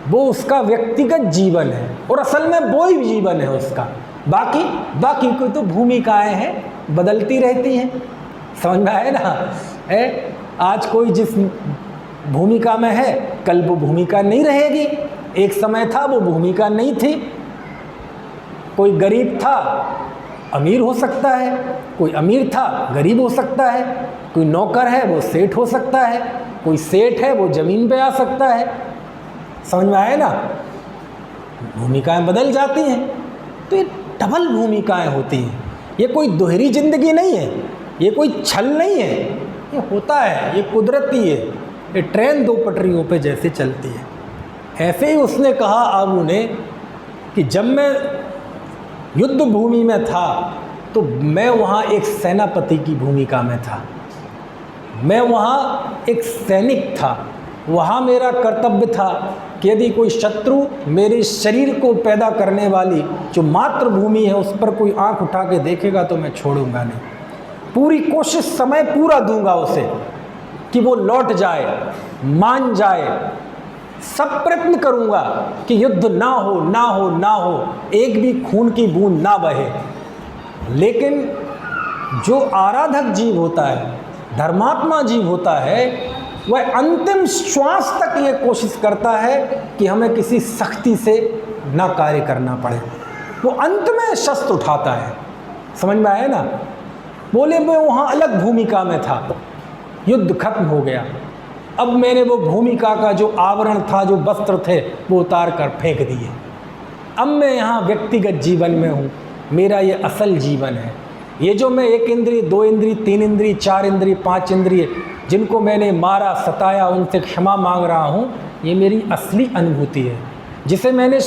वो उसका व्यक्तिगत जीवन है और असल में वो ही जीवन है उसका। बाकी कोई तो भूमिकाएं हैं, बदलती रहती हैं। समझ में आए ना? है, आज कोई जिस भूमिका में है, कल वो भूमिका नहीं रहेगी। एक समय था वो भूमिका नहीं थी। कोई गरीब था, अमीर हो सकता है, कोई अमीर था, गरीब हो सकता है, कोई नौकर है वो सेठ हो सकता है, कोई सेठ है वो ज़मीन पे आ सकता है। समझ में आए ना? भूमिकाएं बदल जाती हैं। तो ये डबल भूमिकाएं होती हैं। ये कोई दोहरी जिंदगी नहीं है, ये कोई छल नहीं है, ये होता है, ये कुदरती है। ये ट्रेन दो पटरियों पे जैसे चलती है। ऐसे ही उसने कहा आबू ने कि जब मैं युद्ध भूमि में था तो मैं वहाँ एक सेनापति की भूमिका में था, मैं वहाँ एक सैनिक था। वहाँ मेरा कर्तव्य था कि यदि कोई शत्रु मेरे शरीर को पैदा करने वाली जो मातृभूमि है उस पर कोई आंख उठा के देखेगा तो मैं छोड़ूंगा नहीं। पूरी कोशिश, समय पूरा दूंगा उसे कि वो लौट जाए, मान जाए। सब प्रयत्न करूंगा कि युद्ध ना हो, ना हो, ना हो, एक भी खून की बूंद ना बहे। लेकिन जो आराधक जीव होता है, धर्मात्मा जीव होता है, वह अंतिम श्वास तक ये कोशिश करता है कि हमें किसी सख्ती से ना कार्य करना पड़े। वो अंत में शस्त्र उठाता है। समझ में आया ना? बोले मैं वहाँ अलग भूमिका में था, युद्ध खत्म हो गया, अब मैंने वो भूमिका का जो आवरण था, जो वस्त्र थे, वो उतार कर फेंक दिए। अब मैं यहाँ व्यक्तिगत जीवन में हूँ, मेरा ये असल जीवन है। ये जो मैं 1 इंद्रिय, 2 इंद्रिय, 3 इंद्रिय, 4 इंद्रिय, 5 इंद्रिय जिनको मैंने मारा, सताया, उनसे क्षमा मांग रहा हूँ, ये मेरी असली अनुभूति है। जिसे मैंने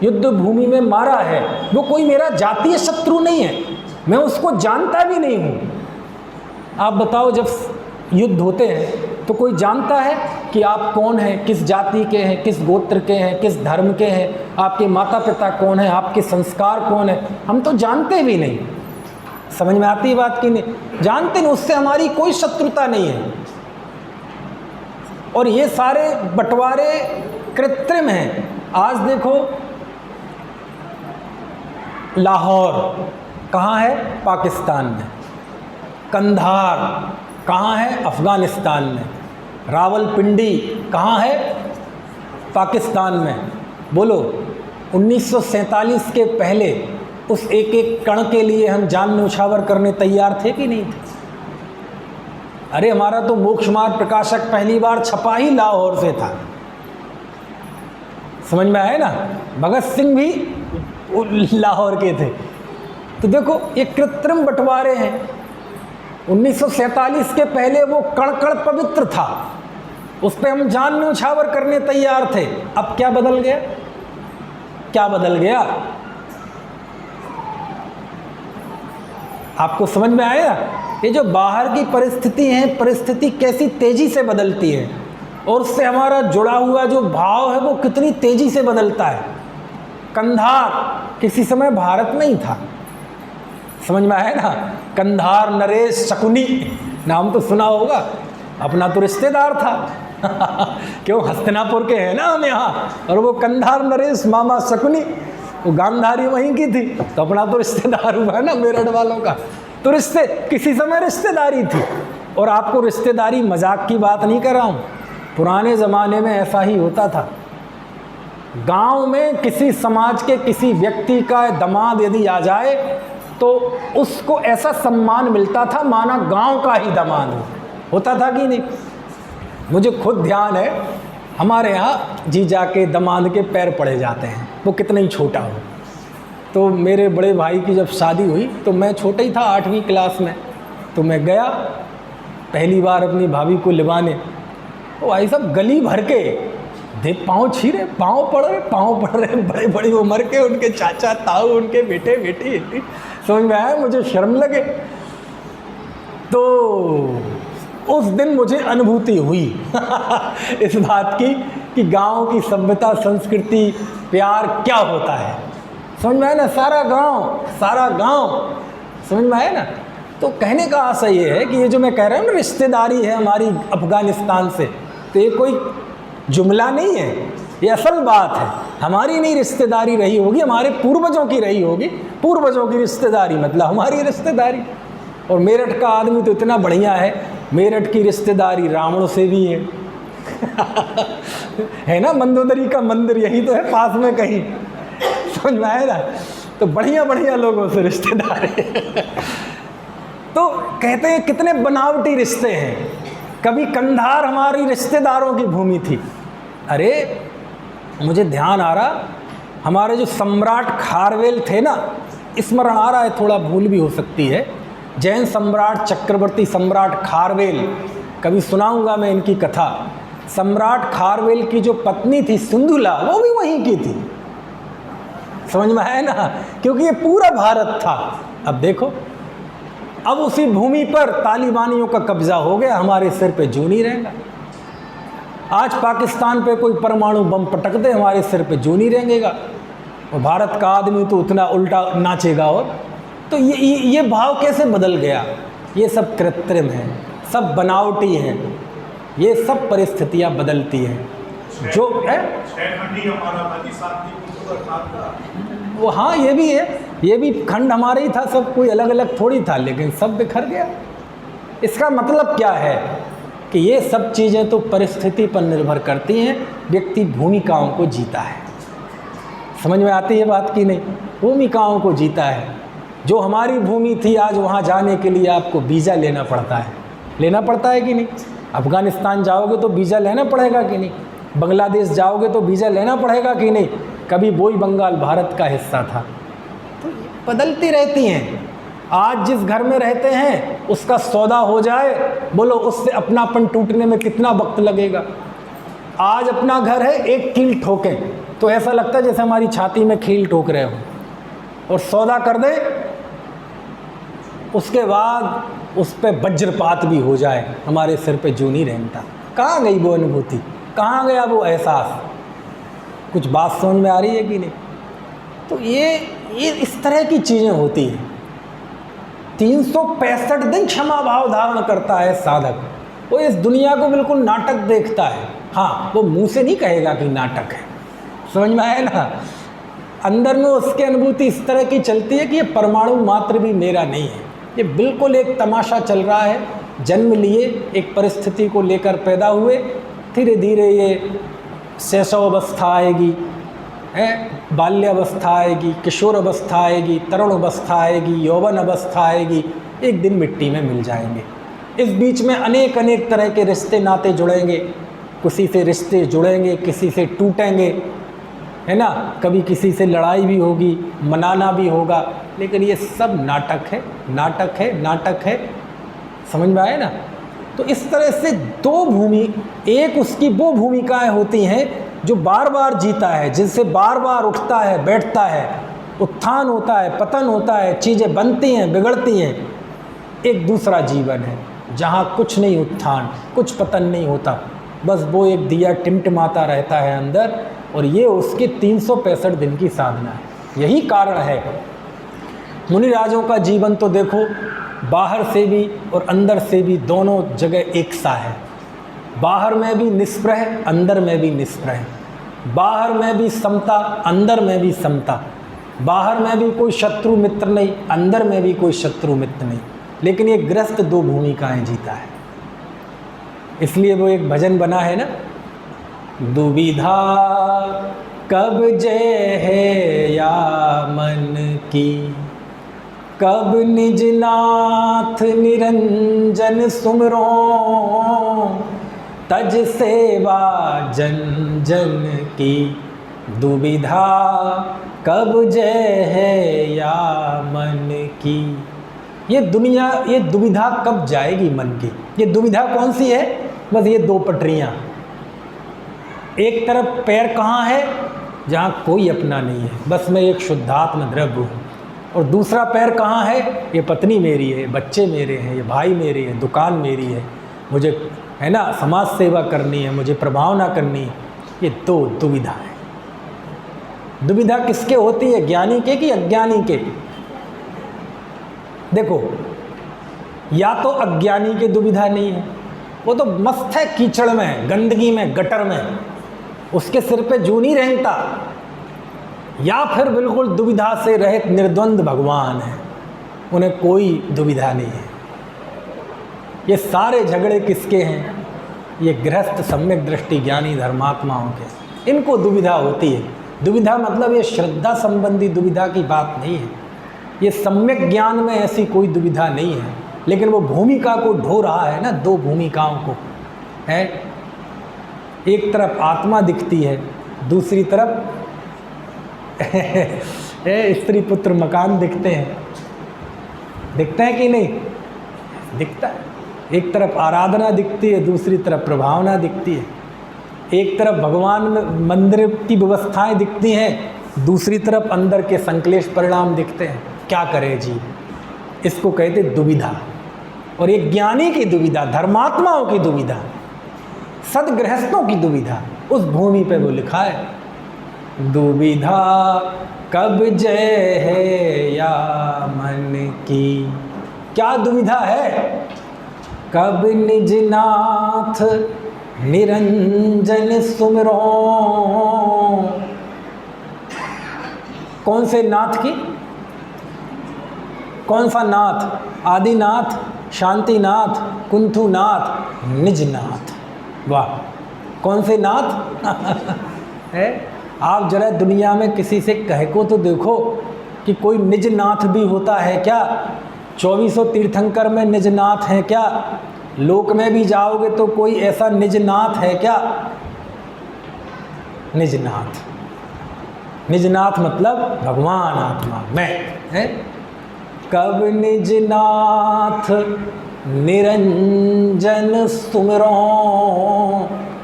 युद्ध भूमि में मारा है वो कोई मेरा जातीय शत्रु नहीं है, मैं उसको जानता भी नहीं हूँ। आप बताओ, जब युद्ध होते हैं तो कोई जानता है कि आप कौन हैं, किस जाति के हैं, किस गोत्र के हैं, किस धर्म के हैं, आपके माता पिता कौन हैं, आपके संस्कार कौन है? हम तो जानते भी नहीं। समझ में आती है बात की नहीं? जानते नहीं, उससे हमारी कोई शत्रुता नहीं है। और ये सारे बंटवारे कृत्रिम हैं। आज देखो, लाहौर कहाँ है? पाकिस्तान में। कंधार कहाँ है? अफ़गानिस्तान में। रावलपिंडी कहाँ है? पाकिस्तान में। बोलो, 1947 के पहले उस एक एक कण के लिए हम जान न्यौछावर करने तैयार थे कि नहीं थे? अरे हमारा तो मोक्ष मार्ग प्रकाशक पहली बार छपा ही लाहौर से था। समझ में आया ना? भगत सिंह भी लाहौर के थे। तो देखो, ये कृत्रिम बंटवारे हैं। 1947 के पहले वो कण कण पवित्र था, उस पर हम जान न्यौछावर करने तैयार थे। अब क्या बदल गया? क्या बदल गया? आपको समझ में आया? ये जो बाहर की परिस्थिति है, परिस्थिति कैसी तेजी से बदलती है और उससे हमारा जुड़ा हुआ जो भाव है वो कितनी तेजी से बदलता है। कंधार किसी समय भारत नहीं था। समझ में आया ना। कंधार नरेश शकुनी नाम तो सुना होगा, अपना तो रिश्तेदार था क्यों, हस्तिनापुर के हैं ना हम यहाँ, और वो कंधार नरेश मामा शकुनी, वो गांधारी वहीं की थी, तो अपना तो रिश्तेदार हुआ ना मेरठ वालों का। तो रिश्ते किसी समय रिश्तेदारी थी। और आपको रिश्तेदारी मजाक की बात नहीं कर रहा हूँ, पुराने ज़माने में ऐसा ही होता था। गांव में किसी समाज के किसी व्यक्ति का दामाद यदि आ जाए तो उसको ऐसा सम्मान मिलता था माना गांव का ही दामाद होता था कि नहीं। मुझे खुद ध्यान है, हमारे यहाँ जीजा के दामाद के पैर पड़े जाते हैं, वो कितना ही छोटा हो। तो मेरे बड़े भाई की जब शादी हुई तो मैं छोटा ही था, 8वीं क्लास में, तो मैं गया पहली बार अपनी भाभी को लिवाने। तो भाई साहब गली भर के देख पाँव छीरे, पाँव पड़ रहे बड़े बड़ी उम्र के, उनके चाचा ताऊ, उनके बेटे बेटी। समझ में आया, मुझे शर्म लगे। तो उस दिन मुझे अनुभूति हुई इस बात की कि गांव की सभ्यता संस्कृति प्यार क्या होता है। समझ में आया ना, सारा गांव समझ में आया ना। तो कहने का आशय ये है कि ये जो मैं कह रहा हूँ ना, रिश्तेदारी है हमारी अफ़गानिस्तान से, तो ये कोई जुमला नहीं है, ये असल बात है। हमारी नहीं रिश्तेदारी रही होगी, हमारे पूर्वजों की रही होगी, पूर्वजों की रिश्तेदारी मतलब हमारी रिश्तेदारी। और मेरठ का आदमी तो इतना बढ़िया है, मेरठ की रिश्तेदारी रावण से भी है है ना, मंदोदरी का मंदिर यही तो है पास में कहीं, समझ में आया ना। तो बढ़िया बढ़िया लोगों से रिश्तेदार है तो कहते हैं कितने बनावटी रिश्ते हैं। कभी कंधार हमारी रिश्तेदारों की भूमि थी। अरे मुझे ध्यान आ रहा, हमारे जो सम्राट खारवेल थे ना, स्मरण आ रहा है, थोड़ा भूल भी हो सकती है, जैन सम्राट चक्रवर्ती सम्राट खारवेल, कभी सुनाऊंगा मैं इनकी कथा। सम्राट खारवेल की जो पत्नी थी सिंधुला, वो भी वहीं की थी। समझ में आया ना, क्योंकि ये पूरा भारत था। अब देखो, अब उसी भूमि पर तालिबानियों का कब्जा हो गया, हमारे सिर पे जूं नहीं रहेगा। आज पाकिस्तान पे कोई परमाणु बम पटक दे, हमारे सिर पे जूं नहीं रहेगा। और भारत का आदमी तो उतना उल्टा नाचेगा। और तो ये भाव कैसे बदल गया? ये सब कृत्रिम है, सब बनावटी है, ये सब परिस्थितियां बदलती हैं जो है। वो हाँ, ये भी है, ये भी खंड हमारा ही था, सब कोई अलग अलग थोड़ी था, लेकिन सब बिखर गया। इसका मतलब क्या है कि ये सब चीज़ें तो परिस्थिति पर निर्भर करती हैं, व्यक्ति भूमिकाओं को जीता है। समझ में आती है बात की नहीं? भूमिकाओं को जीता है। जो हमारी भूमि थी, आज वहाँ जाने के लिए आपको वीज़ा लेना पड़ता है, लेना पड़ता है कि नहीं? अफ़गानिस्तान जाओगे तो वीज़ा लेना पड़ेगा कि नहीं? बांग्लादेश जाओगे तो वीज़ा लेना पड़ेगा कि नहीं? कभी बोई बंगाल भारत का हिस्सा था। तो बदलती रहती हैं। आज जिस घर में रहते हैं उसका सौदा हो जाए, बोलो उससे अपनापन टूटने में कितना वक्त लगेगा। आज अपना घर है, एक कील ठोकें तो ऐसा लगता है जैसे हमारी छाती में कील ठोक रहे हो, और सौदा कर दें उसके बाद उस पर वज्रपात भी हो जाए, हमारे सिर पे जूं नहीं रहता। कहाँ गई वो अनुभूति, कहाँ गया वो एहसास? कुछ बात समझ में आ रही है कि नहीं? तो ये इस तरह की चीज़ें होती हैं। 365 दिन क्षमा भाव धारण करता है साधक। वो इस दुनिया को बिल्कुल नाटक देखता है। हाँ, वो मुंह से नहीं कहेगा कि नाटक है, समझ में आया ना। अंदर में उसकी अनुभूति इस तरह की चलती है कि ये परमाणु मात्र भी मेरा नहीं है, ये बिल्कुल एक तमाशा चल रहा है। जन्म लिए एक परिस्थिति को लेकर पैदा हुए, धीरे धीरे ये शैशव अवस्था आएगी, बाल्यावस्था आएगी, किशोर अवस्था आएगी, तरुण अवस्था आएगी, यौवन अवस्था आएगी, एक दिन मिट्टी में मिल जाएंगे। इस बीच में अनेक अनेक तरह के रिश्ते नाते जुड़ेंगे, किसी से रिश्ते जुड़ेंगे, किसी से टूटेंगे, है ना। कभी किसी से लड़ाई भी होगी, मनाना भी होगा, लेकिन ये सब नाटक है, नाटक है, नाटक है। समझ में आया ना। तो इस तरह से दो भूमि, एक उसकी वो भूमिकाएं होती हैं जो बार बार जीता है, जिनसे बार बार उठता है, बैठता है, उत्थान होता है, पतन होता है, चीज़ें बनती हैं, बिगड़ती हैं। एक दूसरा जीवन है जहाँ कुछ नहीं उत्थान, कुछ पतन नहीं होता, बस वो एक दिया टिमटिमाता रहता है अंदर, और ये उसकी 365 दिन की साधना है। यही कारण है मुनिराजों का जीवन तो देखो, बाहर से भी और अंदर से भी दोनों जगह एक सा है। बाहर में भी निष्प्रह, अंदर में भी निष्प्रह। बाहर में भी समता, अंदर में भी समता। बाहर में भी कोई शत्रु मित्र नहीं, अंदर में भी कोई शत्रु मित्र नहीं। लेकिन ये गृहस्थ दो भूमिकाएं जीता है। इसलिए वो एक भजन बना है ना, दुविधा कब जय है या मन की, कब निज नाथ निरंजन सुमरो, तज सेवा जन जन की। दुविधा कब जय है या मन की। ये दुनिया, ये दुविधा कब जाएगी मन की। ये दुविधा कौन सी है? बस ये दो पटरियाँ। एक तरफ पैर कहाँ है? जहाँ कोई अपना नहीं है, बस मैं एक शुद्धात्म द्रव्य हूँ। और दूसरा पैर कहाँ है? ये पत्नी मेरी है, बच्चे मेरे हैं, ये भाई मेरे हैं, दुकान मेरी है, मुझे है ना समाज सेवा करनी है, मुझे प्रभावना करनी है। ये दो दुविधा है। दुविधा किसके होती है? ज्ञानी के कि अज्ञानी के? देखो, या तो अज्ञानी के दुविधा नहीं है, वो तो मस्त है कीचड़ में, गंदगी में, गटर में, उसके सिर पे जूं नहीं रहता। या फिर बिल्कुल दुविधा से रहित निर्द्वंद भगवान है, उन्हें कोई दुविधा नहीं है। ये सारे झगड़े किसके हैं? ये गृहस्थ सम्यक दृष्टि ज्ञानी धर्मात्माओं के, इनको दुविधा होती है। दुविधा मतलब ये श्रद्धा संबंधी दुविधा की बात नहीं है। ये सम्यक ज्ञान में ऐसी कोई दुविधा नहीं है, लेकिन वो भूमिका को ढो रहा है ना, दो भूमिकाओं को है। एक तरफ आत्मा दिखती है, दूसरी तरफ स्त्री पुत्र मकान दिखते हैं। दिखते हैं कि नहीं? दिखता है। एक तरफ आराधना दिखती है, दूसरी तरफ प्रभावना दिखती है। एक तरफ भगवान में मंदिर की व्यवस्थाएं दिखती हैं, दूसरी तरफ अंदर के संक्लेश परिणाम दिखते हैं। क्या करे जी? इसको कहते दुविधा। और एक ज्ञानी की दुविधा, धर्मात्माओं की दुविधा, सदगृहस्थों की दुविधा, उस भूमि पे वो लिखा है, दुविधा कब जय है या मन की। क्या दुविधा है? कब निज नाथ निरंजन सुमिरो। कौन से नाथ की? कौन सा नाथ? आदिनाथ, शांतिनाथ, कुंथुनाथ, निजनाथ। वाह, कौन से नाथ? है। आप जरा दुनिया में किसी से कह को तो देखो कि कोई निजनाथ भी होता है क्या? 2400 तीर्थंकर में निजनाथ हैं क्या? लोक में भी जाओगे तो कोई ऐसा निजनाथ है क्या? निजनाथ, निजनाथ मतलब भगवान आत्मा मैं है। कब निजनाथ निरंजन सुमरो।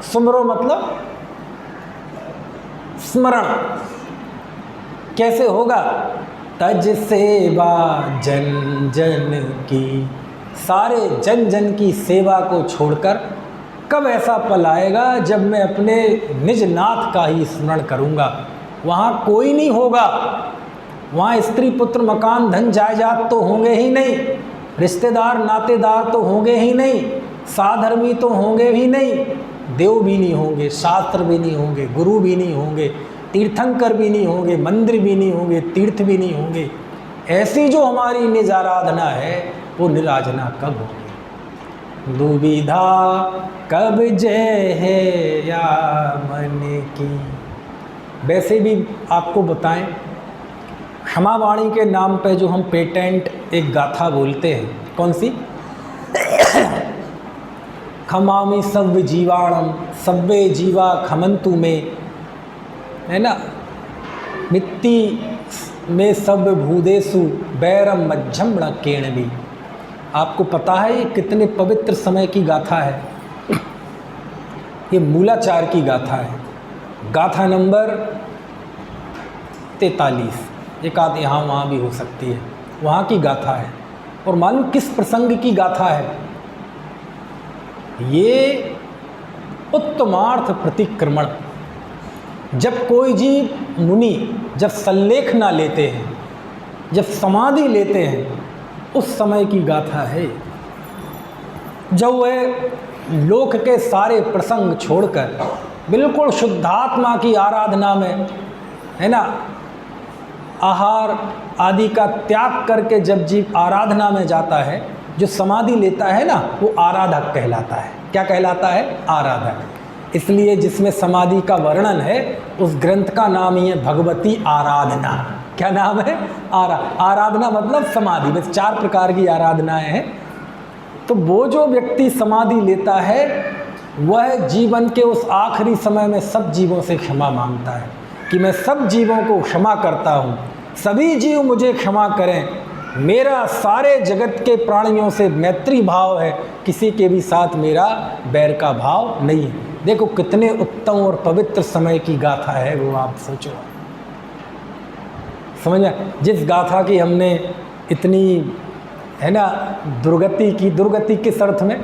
सुमरो मतलब स्मरण। कैसे होगा? तज सेवा जन जन की। सारे जन जन की सेवा को छोड़कर कब ऐसा पल आएगा जब मैं अपने निज नाथ का ही स्मरण करूँगा। वहाँ कोई नहीं होगा, वहाँ स्त्री पुत्र मकान धन जायदाद तो होंगे ही नहीं, रिश्तेदार नातेदार तो होंगे ही नहीं, साधर्मी तो होंगे ही नहीं, देव भी नहीं होंगे, शास्त्र भी नहीं होंगे, गुरु भी नहीं होंगे, तीर्थंकर भी नहीं होंगे, मंदिर भी नहीं होंगे, तीर्थ भी नहीं होंगे। ऐसी जो हमारी निज आराधना है वो निराजना कब होगी? दुविधा कब जय है या मन की। वैसे भी आपको बताएं, क्षमावाणी के नाम पे जो हम पेटेंट एक गाथा बोलते हैं, कौन सी? खमामि सव्य जीवाणम सव्ये जीवा खमंतु में, है ना। मिट्टी में सव्य भूदेशु बैरम मज्जम केण भी। आपको पता है ये कितने पवित्र समय की गाथा है? ये मूलाचार की गाथा है, गाथा नंबर 43। एक आध यहाँ वहाँ भी हो सकती है, वहाँ की गाथा है। और मालूम किस प्रसंग की गाथा है? ये उत्तमार्थ प्रतिक्रमण। जब कोई जीव मुनि जब सल्लेख ना लेते हैं, जब समाधि लेते हैं उस समय की गाथा है, जब वह लोक के सारे प्रसंग छोड़कर बिल्कुल शुद्धात्मा की आराधना में, है ना, आहार आदि का त्याग करके जब जीव आराधना में जाता है, जो समाधि लेता है ना, वो आराधक कहलाता है। क्या कहलाता है? आराधक। इसलिए जिसमें समाधि का वर्णन है उस ग्रंथ का नाम ही है भगवती आराधना। क्या नाम है? आराधना मतलब समाधि। बस 4 प्रकार की आराधनाएं हैं। तो वो जो व्यक्ति समाधि लेता है वह जीवन के उस आखिरी समय में सब जीवों से क्षमा मांगता है कि मैं सब जीवों को क्षमा करता हूँ, सभी जीव मुझे क्षमा करें, मेरा सारे जगत के प्राणियों से मैत्री भाव है, किसी के भी साथ मेरा बैर का भाव नहीं है। देखो कितने उत्तम और पवित्र समय की गाथा है वो, आप सोचो। समझ में? जिस गाथा की हमने इतनी, है ना, दुर्गति किस अर्थ में,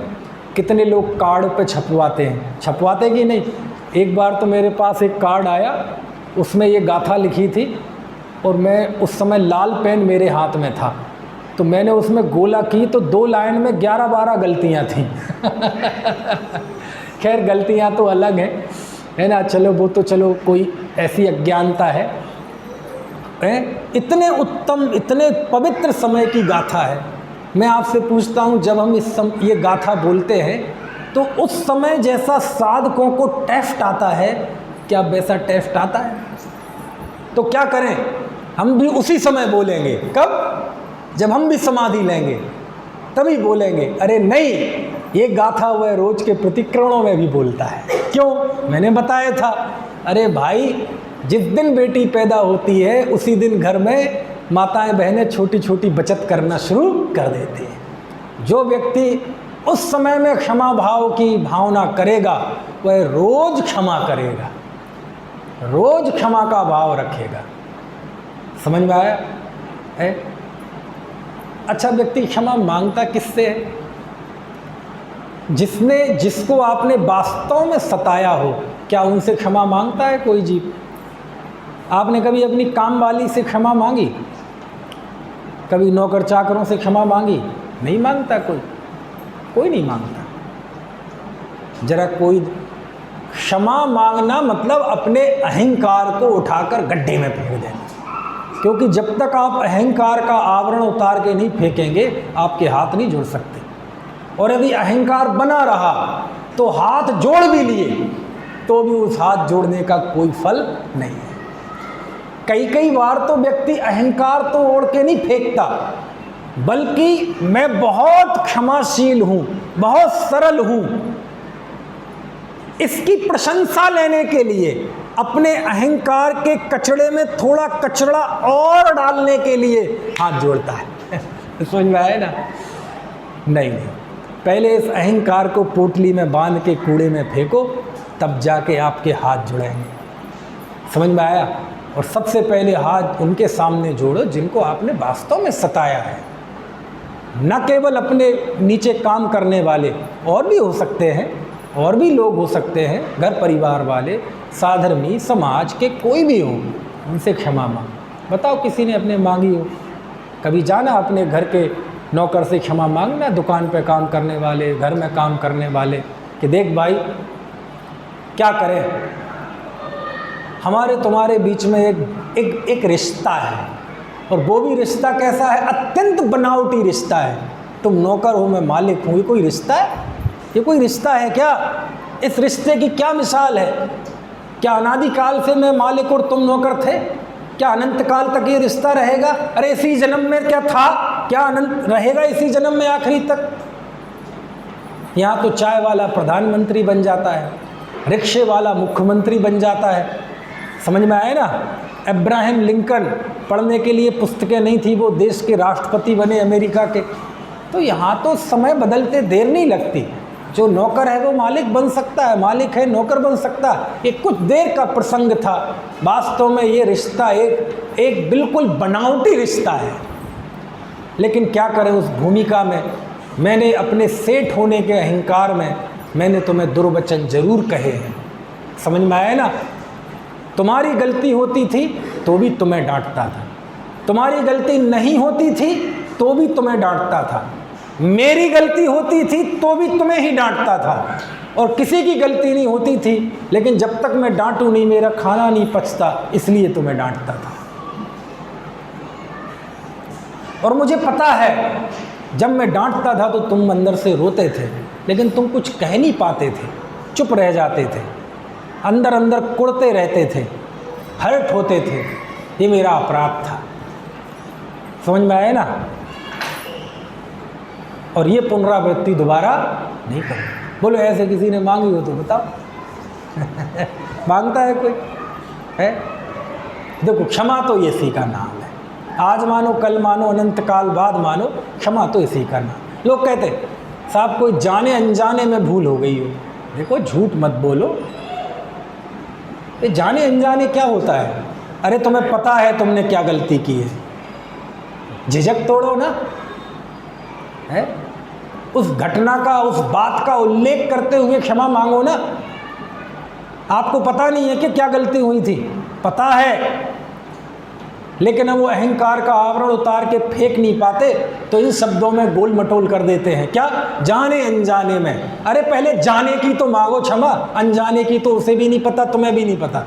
कितने लोग कार्ड पे छपवाते हैं, छपवाते कि नहीं। एक बार तो मेरे पास एक कार्ड आया, उसमें ये गाथा लिखी थी और मैं उस समय लाल पेन मेरे हाथ में था, तो मैंने उसमें गोला की तो 2 लाइन में 11-12 गलतियाँ थीं। खैर गलतियाँ तो अलग हैं, है ना, चलो वो तो चलो कोई ऐसी अज्ञानता है। इतने उत्तम, इतने पवित्र समय की गाथा है। मैं आपसे पूछता हूँ, जब हम ये गाथा बोलते हैं तो उस समय जैसा साधकों को टेस्ट आता है, क्या वैसा टेस्ट आता है? तो क्या करें, हम भी उसी समय बोलेंगे। कब? जब हम भी समाधि लेंगे तभी बोलेंगे। अरे नहीं, ये गाथा वह रोज के प्रतिक्रमणों में भी बोलता है। क्यों? मैंने बताया था। अरे भाई, जिस दिन बेटी पैदा होती है उसी दिन घर में माताएं बहनें छोटी छोटी बचत करना शुरू कर देती हैं। जो व्यक्ति उस समय में क्षमा भाव की भावना करेगा वह रोज क्षमा करेगा, रोज क्षमा का भाव रखेगा। समझ में आया है? अच्छा, व्यक्ति क्षमा मांगता किससे है? जिसको आपने वास्तव में सताया हो, क्या उनसे क्षमा मांगता है कोई जीव? आपने कभी अपनी काम वाली से क्षमा मांगी? कभी नौकर चाकरों से क्षमा मांगी? नहीं मांगता कोई नहीं मांगता। जरा कोई क्षमा मांगना मतलब अपने अहंकार को उठाकर गड्ढे में फेंक देना, क्योंकि जब तक आप अहंकार का आवरण उतार के नहीं फेंकेंगे आपके हाथ नहीं जुड़ सकते। और यदि अहंकार बना रहा तो हाथ जोड़ भी लिए तो भी उस हाथ जोड़ने का कोई फल नहीं है। कई बार तो व्यक्ति अहंकार तो ओढ़ के नहीं फेंकता, बल्कि मैं बहुत क्षमाशील हूँ, बहुत सरल हूँ, इसकी प्रशंसा लेने के लिए अपने अहंकार के कचड़े में थोड़ा कचरा और डालने के लिए हाथ जोड़ता है। समझ में आया ना? नहीं, पहले इस अहंकार को पोटली में बांध के कूड़े में फेंको, तब जाके आपके हाथ जुड़ेंगे। समझ में आया? और सबसे पहले हाथ उनके सामने जोड़ो जिनको आपने वास्तव में सताया है, न केवल अपने नीचे काम करने वाले, और भी हो सकते हैं, और भी लोग हो सकते हैं, घर परिवार वाले, साधर्मी, समाज के कोई भी हो, उनसे क्षमा मांग। बताओ किसी ने अपने मांगी हो? कभी जाना अपने घर के नौकर से क्षमा मांगना, दुकान पे काम करने वाले, घर में काम करने वाले, कि देख भाई क्या करें, हमारे तुम्हारे बीच में एक रिश्ता है, और वो भी रिश्ता कैसा है? अत्यंत बनावटी रिश्ता है। तुम नौकर हो, मैं मालिक हूँ, ये कोई रिश्ता है? ये कोई रिश्ता है क्या? इस रिश्ते की क्या मिसाल है? क्या अनादिकाल से मैं मालिक और तुम नौकर थे? क्या अनंत काल तक ये रिश्ता रहेगा? अरे इसी जन्म में क्या था, क्या अनंत रहेगा इसी जन्म में आखिरी तक? यहाँ तो चाय वाला प्रधानमंत्री बन जाता है, रिक्शे वाला मुख्यमंत्री बन जाता है। समझ में आए ना? अब्राहम लिंकन, पढ़ने के लिए पुस्तकें नहीं थी, वो देश के राष्ट्रपति बने अमेरिका के। तो यहाँ तो समय बदलते देर नहीं लगती। जो नौकर है वो मालिक बन सकता है, मालिक है नौकर बन सकता है। ये कुछ देर का प्रसंग था, वास्तव में ये रिश्ता एक बिल्कुल बनावटी रिश्ता है। लेकिन क्या करें, उस भूमिका में मैंने अपने सेठ होने के अहंकार में मैंने तुम्हें दुर्वचन जरूर कहे हैं। समझ में आया ना? तुम्हारी गलती होती थी तो भी तुम्हें डांटता था, तुम्हारी गलती नहीं होती थी तो भी तुम्हें डांटता था, मेरी गलती होती थी तो भी तुम्हें ही डांटता था, और किसी की गलती नहीं होती थी लेकिन जब तक मैं डांटूं नहीं मेरा खाना नहीं पचता, इसलिए तुम्हें डांटता था। और मुझे पता है जब मैं डांटता था तो तुम अंदर से रोते थे, लेकिन तुम कुछ कह नहीं पाते थे, चुप रह जाते थे, अंदर अंदर कुड़ते रहते थे, हर्ट होते थे। ये मेरा अपराध था। समझ में आया ना? और ये पुनरावृत्ति दोबारा नहीं करूँगा। बोलो ऐसे किसी ने मांगी हो तो बताओ। मांगता है कोई? है? देखो, क्षमा तो इसी का नाम है। आज मानो, कल मानो, अनंत काल बाद मानो, क्षमा तो इसी का नाम। लोग कहते हैं साहब कोई जाने अनजाने में भूल हो गई हो। देखो, झूठ मत बोलो। ये जाने अनजाने क्या होता है? अरे तुम्हें पता है तुमने क्या गलती की है, झिझक तोड़ो ना। है? उस घटना का, उस बात का उल्लेख करते हुए क्षमा मांगो ना। आपको पता नहीं है कि क्या गलती हुई थी, पता है, लेकिन हम वो अहंकार का आवरण उतार के फेंक नहीं पाते, तो इन शब्दों में गोल मटोल कर देते हैं। क्या? जाने अनजाने में। अरे पहले जाने की तो मांगो क्षमा, अनजाने की तो उसे भी नहीं पता, तुम्हें भी नहीं पता।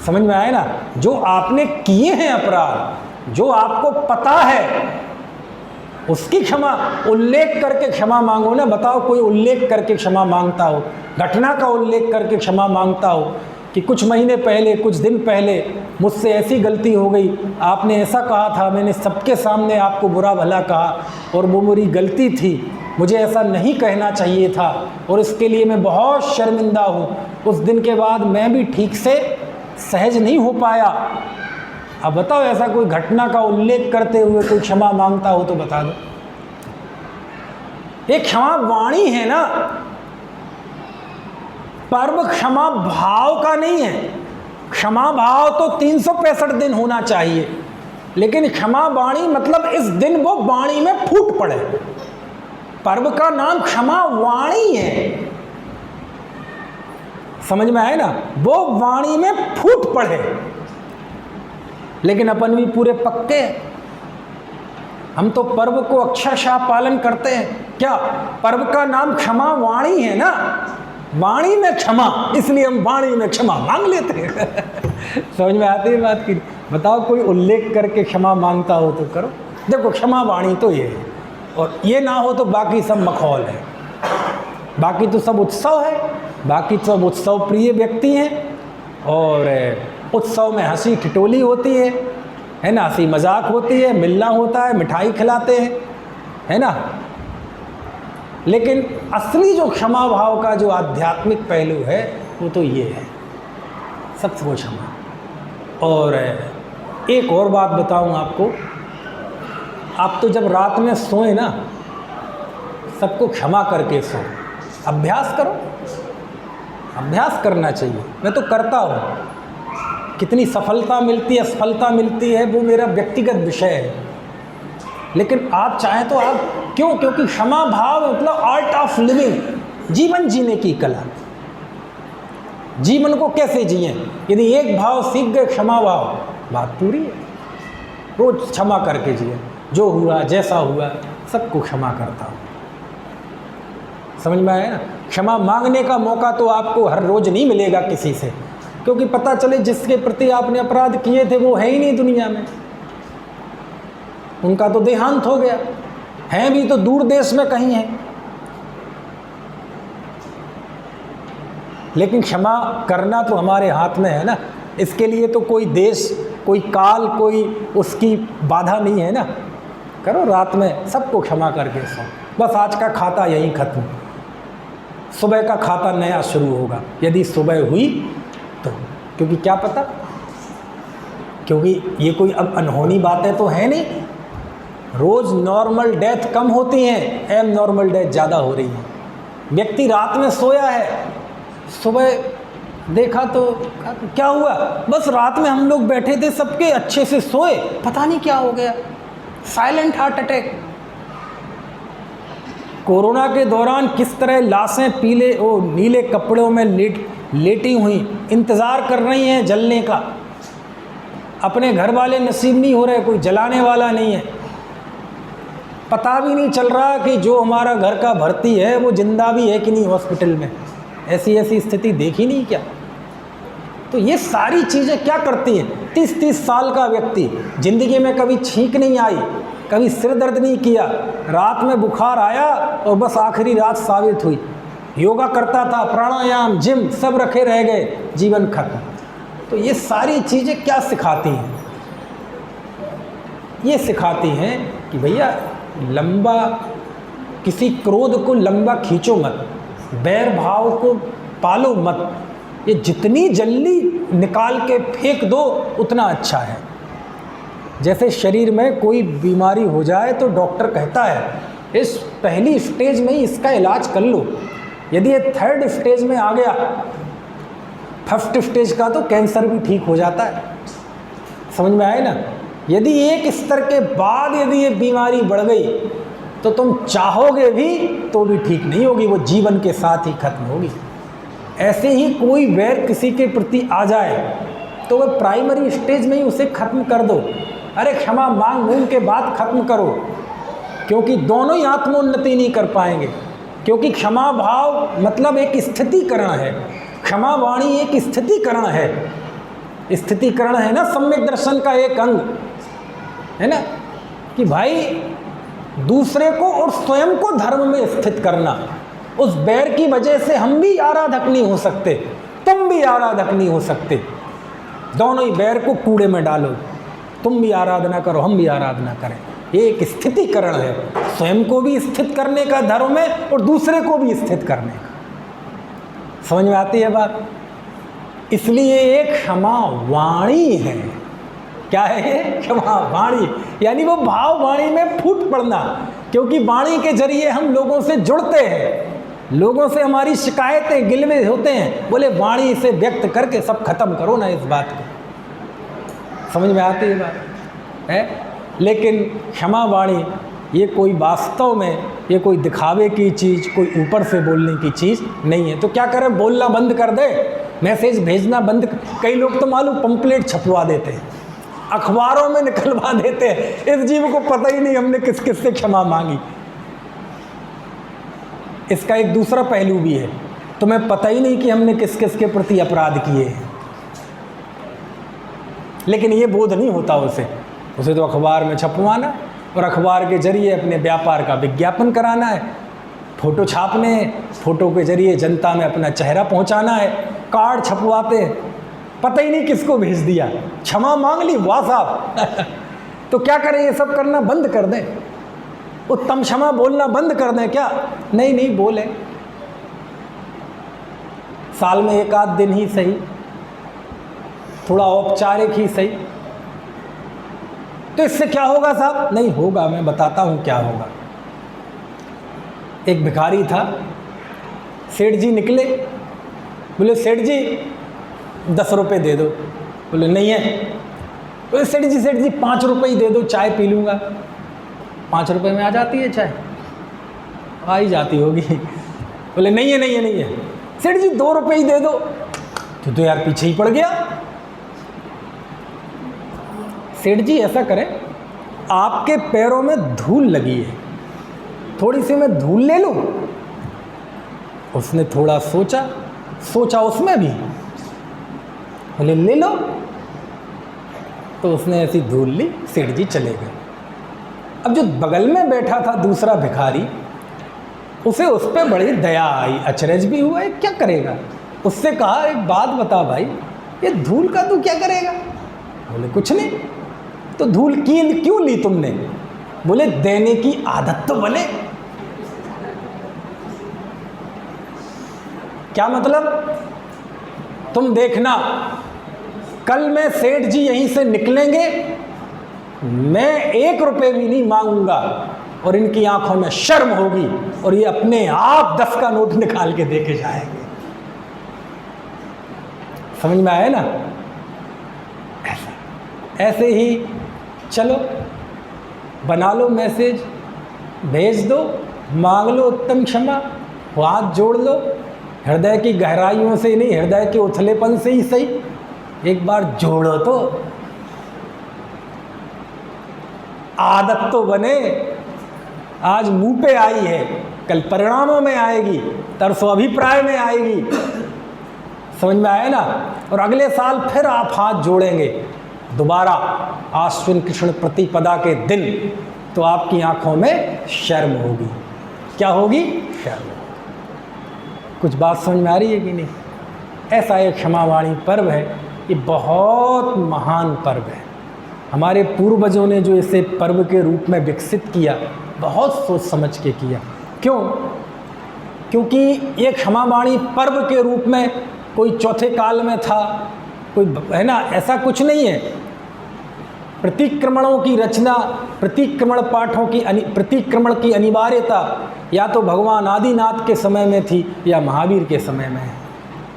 समझ में आए ना? जो आपने किए हैं अपराध, जो आपको पता है, उसकी क्षमा उल्लेख करके क्षमा मांगो ना। बताओ कोई उल्लेख करके क्षमा मांगता हो, घटना का उल्लेख करके क्षमा मांगता हो कि कुछ महीने पहले, कुछ दिन पहले मुझसे ऐसी गलती हो गई, आपने ऐसा कहा था, मैंने सबके सामने आपको बुरा भला कहा और वो मेरी गलती थी, मुझे ऐसा नहीं कहना चाहिए था और इसके लिए मैं बहुत शर्मिंदा हूँ। उस दिन के बाद मैं भी ठीक से सहज नहीं हो पाया। अब बताओ ऐसा कोई घटना का उल्लेख करते हुए कोई क्षमा मांगता हो तो बता दो। ये क्षमा वाणी है ना, पर्व क्षमा भाव का नहीं है। क्षमा भाव तो 365 दिन होना चाहिए, लेकिन क्षमा वाणी मतलब इस दिन वो वाणी में फूट पड़े। पर्व का नाम क्षमा वाणी है। समझ में आए ना? वो वाणी में फूट पड़े। लेकिन अपन भी पूरे पक्के हैं, हम तो पर्व को अक्षरशः पालन करते हैं। क्या? पर्व का नाम क्षमा वाणी है ना, वाणी में क्षमा, इसलिए हम वाणी में क्षमा मांग लेते हैं। समझ में आती है बात की? बताओ कोई उल्लेख करके क्षमा मांगता हो तो करो। देखो, क्षमा वाणी तो ये है, और ये ना हो तो बाकी सब मखौल है, बाकी तो सब उत्सव है, बाकी सब उत्सव प्रिय व्यक्ति हैं, और उत्सव में हंसी ठिठोली होती है ना, हंसी मजाक होती है, मिलना होता है, मिठाई खिलाते हैं, है ना। लेकिन असली जो क्षमा भाव का जो आध्यात्मिक पहलू है वो तो ये है, सबको क्षमा। और एक और बात बताऊं आपको, आप तो जब रात में सोए ना, सबको क्षमा करके सो। अभ्यास करो, अभ्यास करना चाहिए। मैं तो करता हूँ। कितनी सफलता मिलती है, असफलता मिलती है, वो मेरा व्यक्तिगत विषय है, लेकिन आप चाहें तो आप क्यों? क्योंकि क्षमा भाव मतलब आर्ट ऑफ लिविंग, जीवन जीने की कला। जीवन को कैसे जिए? यदि एक भाव सीख गए, क्षमा भाव, बात पूरी है। रोज क्षमा करके जिए, जो हुआ जैसा हुआ सबको क्षमा करता हूँ। समझ में आया ना? क्षमा मांगने का मौका तो आपको हर रोज नहीं मिलेगा किसी से, क्योंकि पता चले जिसके प्रति आपने अपराध किए थे वो है ही नहीं दुनिया में, उनका तो देहांत हो गया, हैं भी तो दूर देश में कहीं है। लेकिन क्षमा करना तो हमारे हाथ में है ना, इसके लिए तो कोई देश, कोई काल, कोई उसकी बाधा नहीं है ना। करो रात में, सबको क्षमा करके सो। बस आज का खाता यहीं खत्म, सुबह का खाता नया शुरू होगा, यदि सुबह हुई तो। क्योंकि क्या पता, क्योंकि ये कोई अब अनहोनी बातें तो है नहीं। रोज़ नॉर्मल डेथ कम होती हैं, एम नॉर्मल डेथ ज़्यादा हो रही है। व्यक्ति रात में सोया है, सुबह देखा तो क्या हुआ, बस रात में हम लोग बैठे थे सबके अच्छे से सोए, पता नहीं क्या हो गया, साइलेंट हार्ट अटैक। कोरोना के दौरान किस तरह लाशें पीले नीले कपड़ों में लेटी हुई इंतज़ार कर रही हैं जलने का, अपने घर वाले नसीब नहीं हो रहे, कोई जलाने वाला नहीं है, पता भी नहीं चल रहा कि जो हमारा घर का भर्ती है वो जिंदा भी है कि नहीं हॉस्पिटल में। ऐसी ऐसी स्थिति देखी नहीं क्या? तो ये सारी चीज़ें क्या करती हैं? 30-30 साल का व्यक्ति, ज़िंदगी में कभी छींक नहीं आई, कभी सिर दर्द नहीं किया, रात में बुखार आया और बस आखिरी रात साबित हुई। योगा करता था, प्राणायाम, जिम सब रखे रह गए, जीवन खत्म। तो ये सारी चीज़ें क्या सिखाती हैं? ये सिखाती हैं कि भैया लंबा, किसी क्रोध को लंबा खींचो मत, बैर भाव को पालो मत, ये जितनी जल्दी निकाल के फेंक दो उतना अच्छा है। जैसे शरीर में कोई बीमारी हो जाए तो डॉक्टर कहता है इस पहली स्टेज में ही इसका इलाज कर लो, यदि ये 3rd स्टेज में आ गया, 1st स्टेज का तो कैंसर भी ठीक हो जाता है। समझ में आए ना? यदि एक स्तर के बाद यदि ये बीमारी बढ़ गई तो तुम चाहोगे भी तो भी ठीक नहीं होगी, वो जीवन के साथ ही खत्म होगी। ऐसे ही कोई वैर किसी के प्रति आ जाए तो वह प्राइमरी स्टेज में ही उसे खत्म कर दो। अरे क्षमा मांग मूंग के बाद खत्म करो, क्योंकि दोनों ही आत्मोन्नति नहीं कर पाएंगे। क्योंकि क्षमा भाव मतलब एक स्थितिकरण है, क्षमा वाणी एक स्थितिकरण है। स्थितिकरण है ना सम्यक दर्शन का एक अंग, है ना, कि भाई दूसरे को और स्वयं को धर्म में स्थित करना। उस बैर की वजह से हम भी आराधक नहीं हो सकते, तुम भी आराधक नहीं हो सकते। दोनों ही बैर को कूड़े में डालो, तुम भी आराधना करो, हम भी आराधना करें। ये एक स्थितिकरण है, स्वयं को भी स्थित करने का धर्म में और दूसरे को भी स्थित करने का। समझ में आती है बात? इसलिए एक क्षमा वाणी है। क्या है ये? क्षमा वाणी, यानी वो भाव वाणी में फूट पड़ना। क्योंकि वाणी के जरिए हम लोगों से जुड़ते हैं, लोगों से हमारी शिकायतें गिलवे होते हैं, बोले वाणी से व्यक्त करके सब खत्म करो ना इस बात को। समझ में आती है बात है? लेकिन क्षमा वाणी ये कोई वास्तव में ये कोई दिखावे की चीज़, कोई ऊपर से बोलने की चीज़ नहीं है। तो क्या करें? बोलना बंद कर दे, मैसेज भेजना बंद। कई लोग तो मालूम पंपलेट छपवा देते हैं, अखबारों में निकलवा देते हैं, इस जीव को पता ही नहीं हमने किस किस से क्षमा मांगी। इसका एक दूसरा पहलू भी है, तुम्हें पता ही नहीं कि हमने किस किस के प्रति अपराध किए हैं। लेकिन ये बोध नहीं होता उसे तो अखबार में छपवाना और अखबार के जरिए अपने व्यापार का विज्ञापन कराना है, फोटो छापने हैं, फोटो के जरिए जनता में अपना चेहरा पहुंचाना है, कार्ड छपवाते हैं, पता ही नहीं किसको भेज दिया, क्षमा मांग ली, वाह साहब। तो क्या करें? ये सब करना बंद कर दें, उत्तम क्षमा बोलना बंद कर दें क्या? नहीं बोले, साल में 1 आध दिन ही सही, थोड़ा औपचारिक ही सही। तो इससे क्या होगा साहब? नहीं होगा, मैं बताता हूँ क्या होगा। एक भिखारी था, सेठ जी निकले, बोले सेठ जी 10 रुपये दे दो। बोले नहीं है। बोले सेठ जी 5 रुपये ही दे दो, चाय पी लूँगा। 5 रुपये में आ जाती है चाय? आ ही जाती होगी। बोले नहीं है। सेठ जी 2 रुपये ही दे दो। तो यार पीछे ही पड़ गया। सेठ जी ऐसा करें, आपके पैरों में धूल लगी है, थोड़ी सी मैं धूल ले लूं? उसने थोड़ा सोचा उसमें भी, बोले ले लो। तो उसने ऐसी धूल ली, सेठ जी चले गए। अब जो बगल में बैठा था दूसरा भिखारी, उसे उस पर बड़ी दया आई, अचरज भी हुआ, क्या करेगा। उससे कहा एक बात बता भाई, ये धूल का तू क्या करेगा? बोले कुछ नहीं। तो धूल क्यों ली तुमने? बोले देने की आदत तो बने। क्या मतलब? तुम देखना, कल में सेठ जी यहीं से निकलेंगे, मैं 1 रुपये भी नहीं मांगूंगा और इनकी आंखों में शर्म होगी और ये अपने आप 10 का नोट निकाल के देके जाएंगे। समझ में आया ना? ऐसे ही चलो, बना लो मैसेज, भेज दो, मांग लो उत्तम क्षमा, हाथ जोड़ लो, हृदय की गहराइयों से नहीं, हृदय के उथलेपन से ही सही, एक बार जोड़ो तो आदत तो बने। आज मुंह पे आई है, कल परिणामों में आएगी, तरसों अभिप्राय में आएगी। समझ में आया ना? और अगले साल फिर आप हाथ जोड़ेंगे दोबारा आश्विन कृष्ण प्रतिपदा के दिन, तो आपकी आंखों में शर्म होगी। क्या होगी? शर्म। कुछ बात समझ में आ रही है कि नहीं? ऐसा एक क्षमावाणी पर्व है, ये बहुत महान पर्व है। हमारे पूर्वजों ने जो इसे पर्व के रूप में विकसित किया, बहुत सोच समझ के किया। क्यों? क्योंकि ये क्षमावाणी पर्व के रूप में कोई चौथे काल में था, कोई है ना, ऐसा कुछ नहीं है। प्रतिक्रमणों की रचना, प्रतिक्रमण पाठों की प्रतिक्रमण की अनिवार्यता या तो भगवान आदिनाथ के समय में थी या महावीर के समय में है।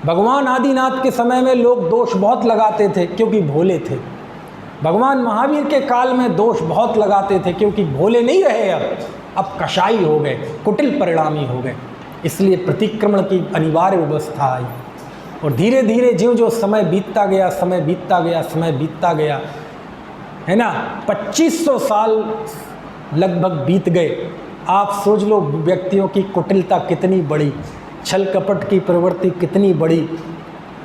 भगवान आदिनाथ के समय में लोग दोष बहुत लगाते थे क्योंकि भोले थे। भगवान महावीर के काल में दोष बहुत लगाते थे क्योंकि भोले नहीं रहे, अब कषाई हो गए, कुटिल परिणामी हो गए। इसलिए प्रतिक्रमण की अनिवार्य व्यवस्था आई। और धीरे धीरे ज्यों ज्यों समय बीतता गया, समय बीतता गया, समय बीतता गया, है ना, 2500 साल लगभग बीत गए। आप सोच लो व्यक्तियों की कुटिलता कितनी बड़ी, छल कपट की प्रवृत्ति कितनी बड़ी,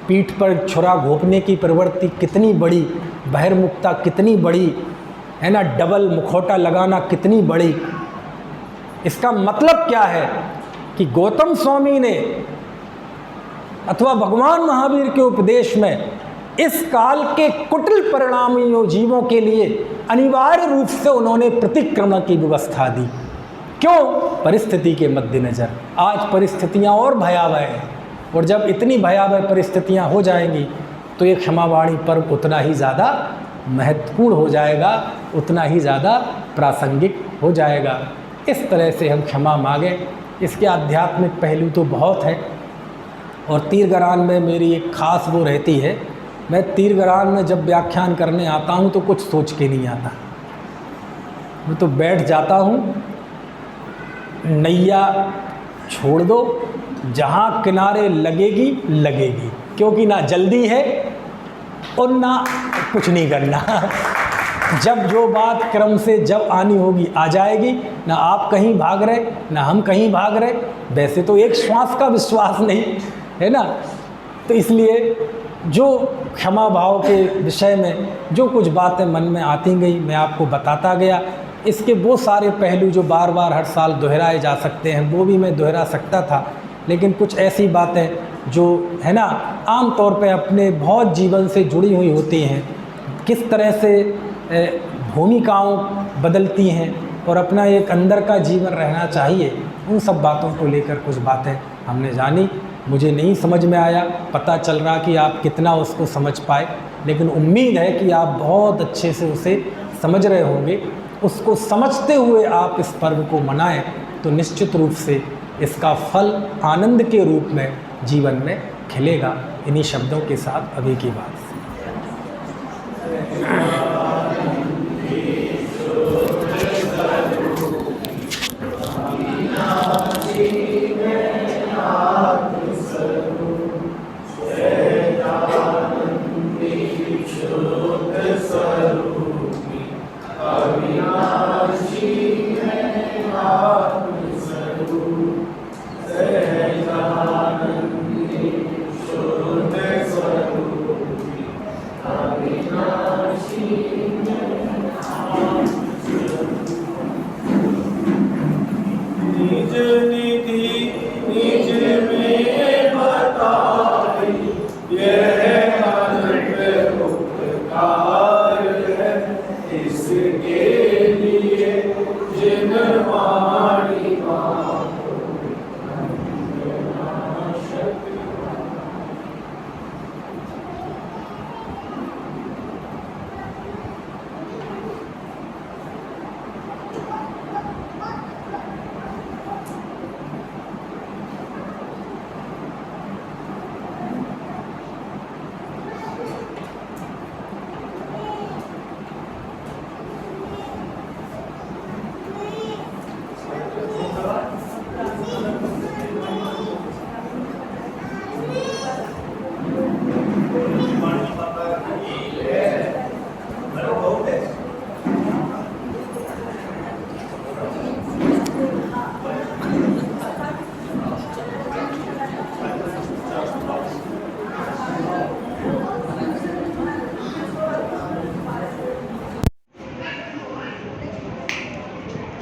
पीठ पर छुरा घोंपने की प्रवृत्ति कितनी बड़ी, बहिर्मुखता कितनी बड़ी, है ना, डबल मुखौटा लगाना कितनी बड़ी। इसका मतलब क्या है कि गौतम स्वामी ने अथवा भगवान महावीर के उपदेश में इस काल के कुटिल परिणामियों जीवों के लिए अनिवार्य रूप से उन्होंने प्रतिक्रमण की व्यवस्था दी। क्यों? परिस्थिति के मद्देनज़र। आज परिस्थितियां और भयावह हैं, और जब इतनी भयावह परिस्थितियां हो जाएंगी तो ये क्षमावाणी पर्व उतना ही ज़्यादा महत्वपूर्ण हो जाएगा, उतना ही ज़्यादा प्रासंगिक हो जाएगा। इस तरह से हम क्षमा मांगें। इसके आध्यात्मिक पहलू तो बहुत है, और तीरगरान में मेरी एक खास वो रहती है, मैं तीरगरान में जब व्याख्यान करने आता हूँ तो कुछ सोच के नहीं आता, मैं तो बैठ जाता हूँ, नैया छोड़ दो, जहाँ किनारे लगेगी लगेगी, क्योंकि ना जल्दी है और ना कुछ नहीं करना। जब जो बात क्रम से जब आनी होगी आ जाएगी, ना आप कहीं भाग रहे ना हम कहीं भाग रहे। वैसे तो एक श्वास का विश्वास नहीं है ना, तो इसलिए जो क्षमा भाव के विषय में जो कुछ बातें मन में आती गई मैं आपको बताता गया। इसके वो सारे पहलू जो बार बार हर साल दोहराए जा सकते हैं वो भी मैं दोहरा सकता था, लेकिन कुछ ऐसी बातें जो है ना आम तौर पे अपने बहुत जीवन से जुड़ी हुई होती हैं, किस तरह से भूमिकाओं बदलती हैं और अपना एक अंदर का जीवन रहना चाहिए, उन सब बातों को लेकर कुछ बातें हमने जानी। मुझे नहीं समझ में आया, पता चल रहा कि आप कितना उसको समझ पाए, लेकिन उम्मीद है कि आप बहुत अच्छे से उसे समझ रहे होंगे। उसको समझते हुए आप इस पर्व को मनाएं तो निश्चित रूप से इसका फल आनंद के रूप में जीवन में खिलेगा। इन्हीं शब्दों के साथ अभी की बात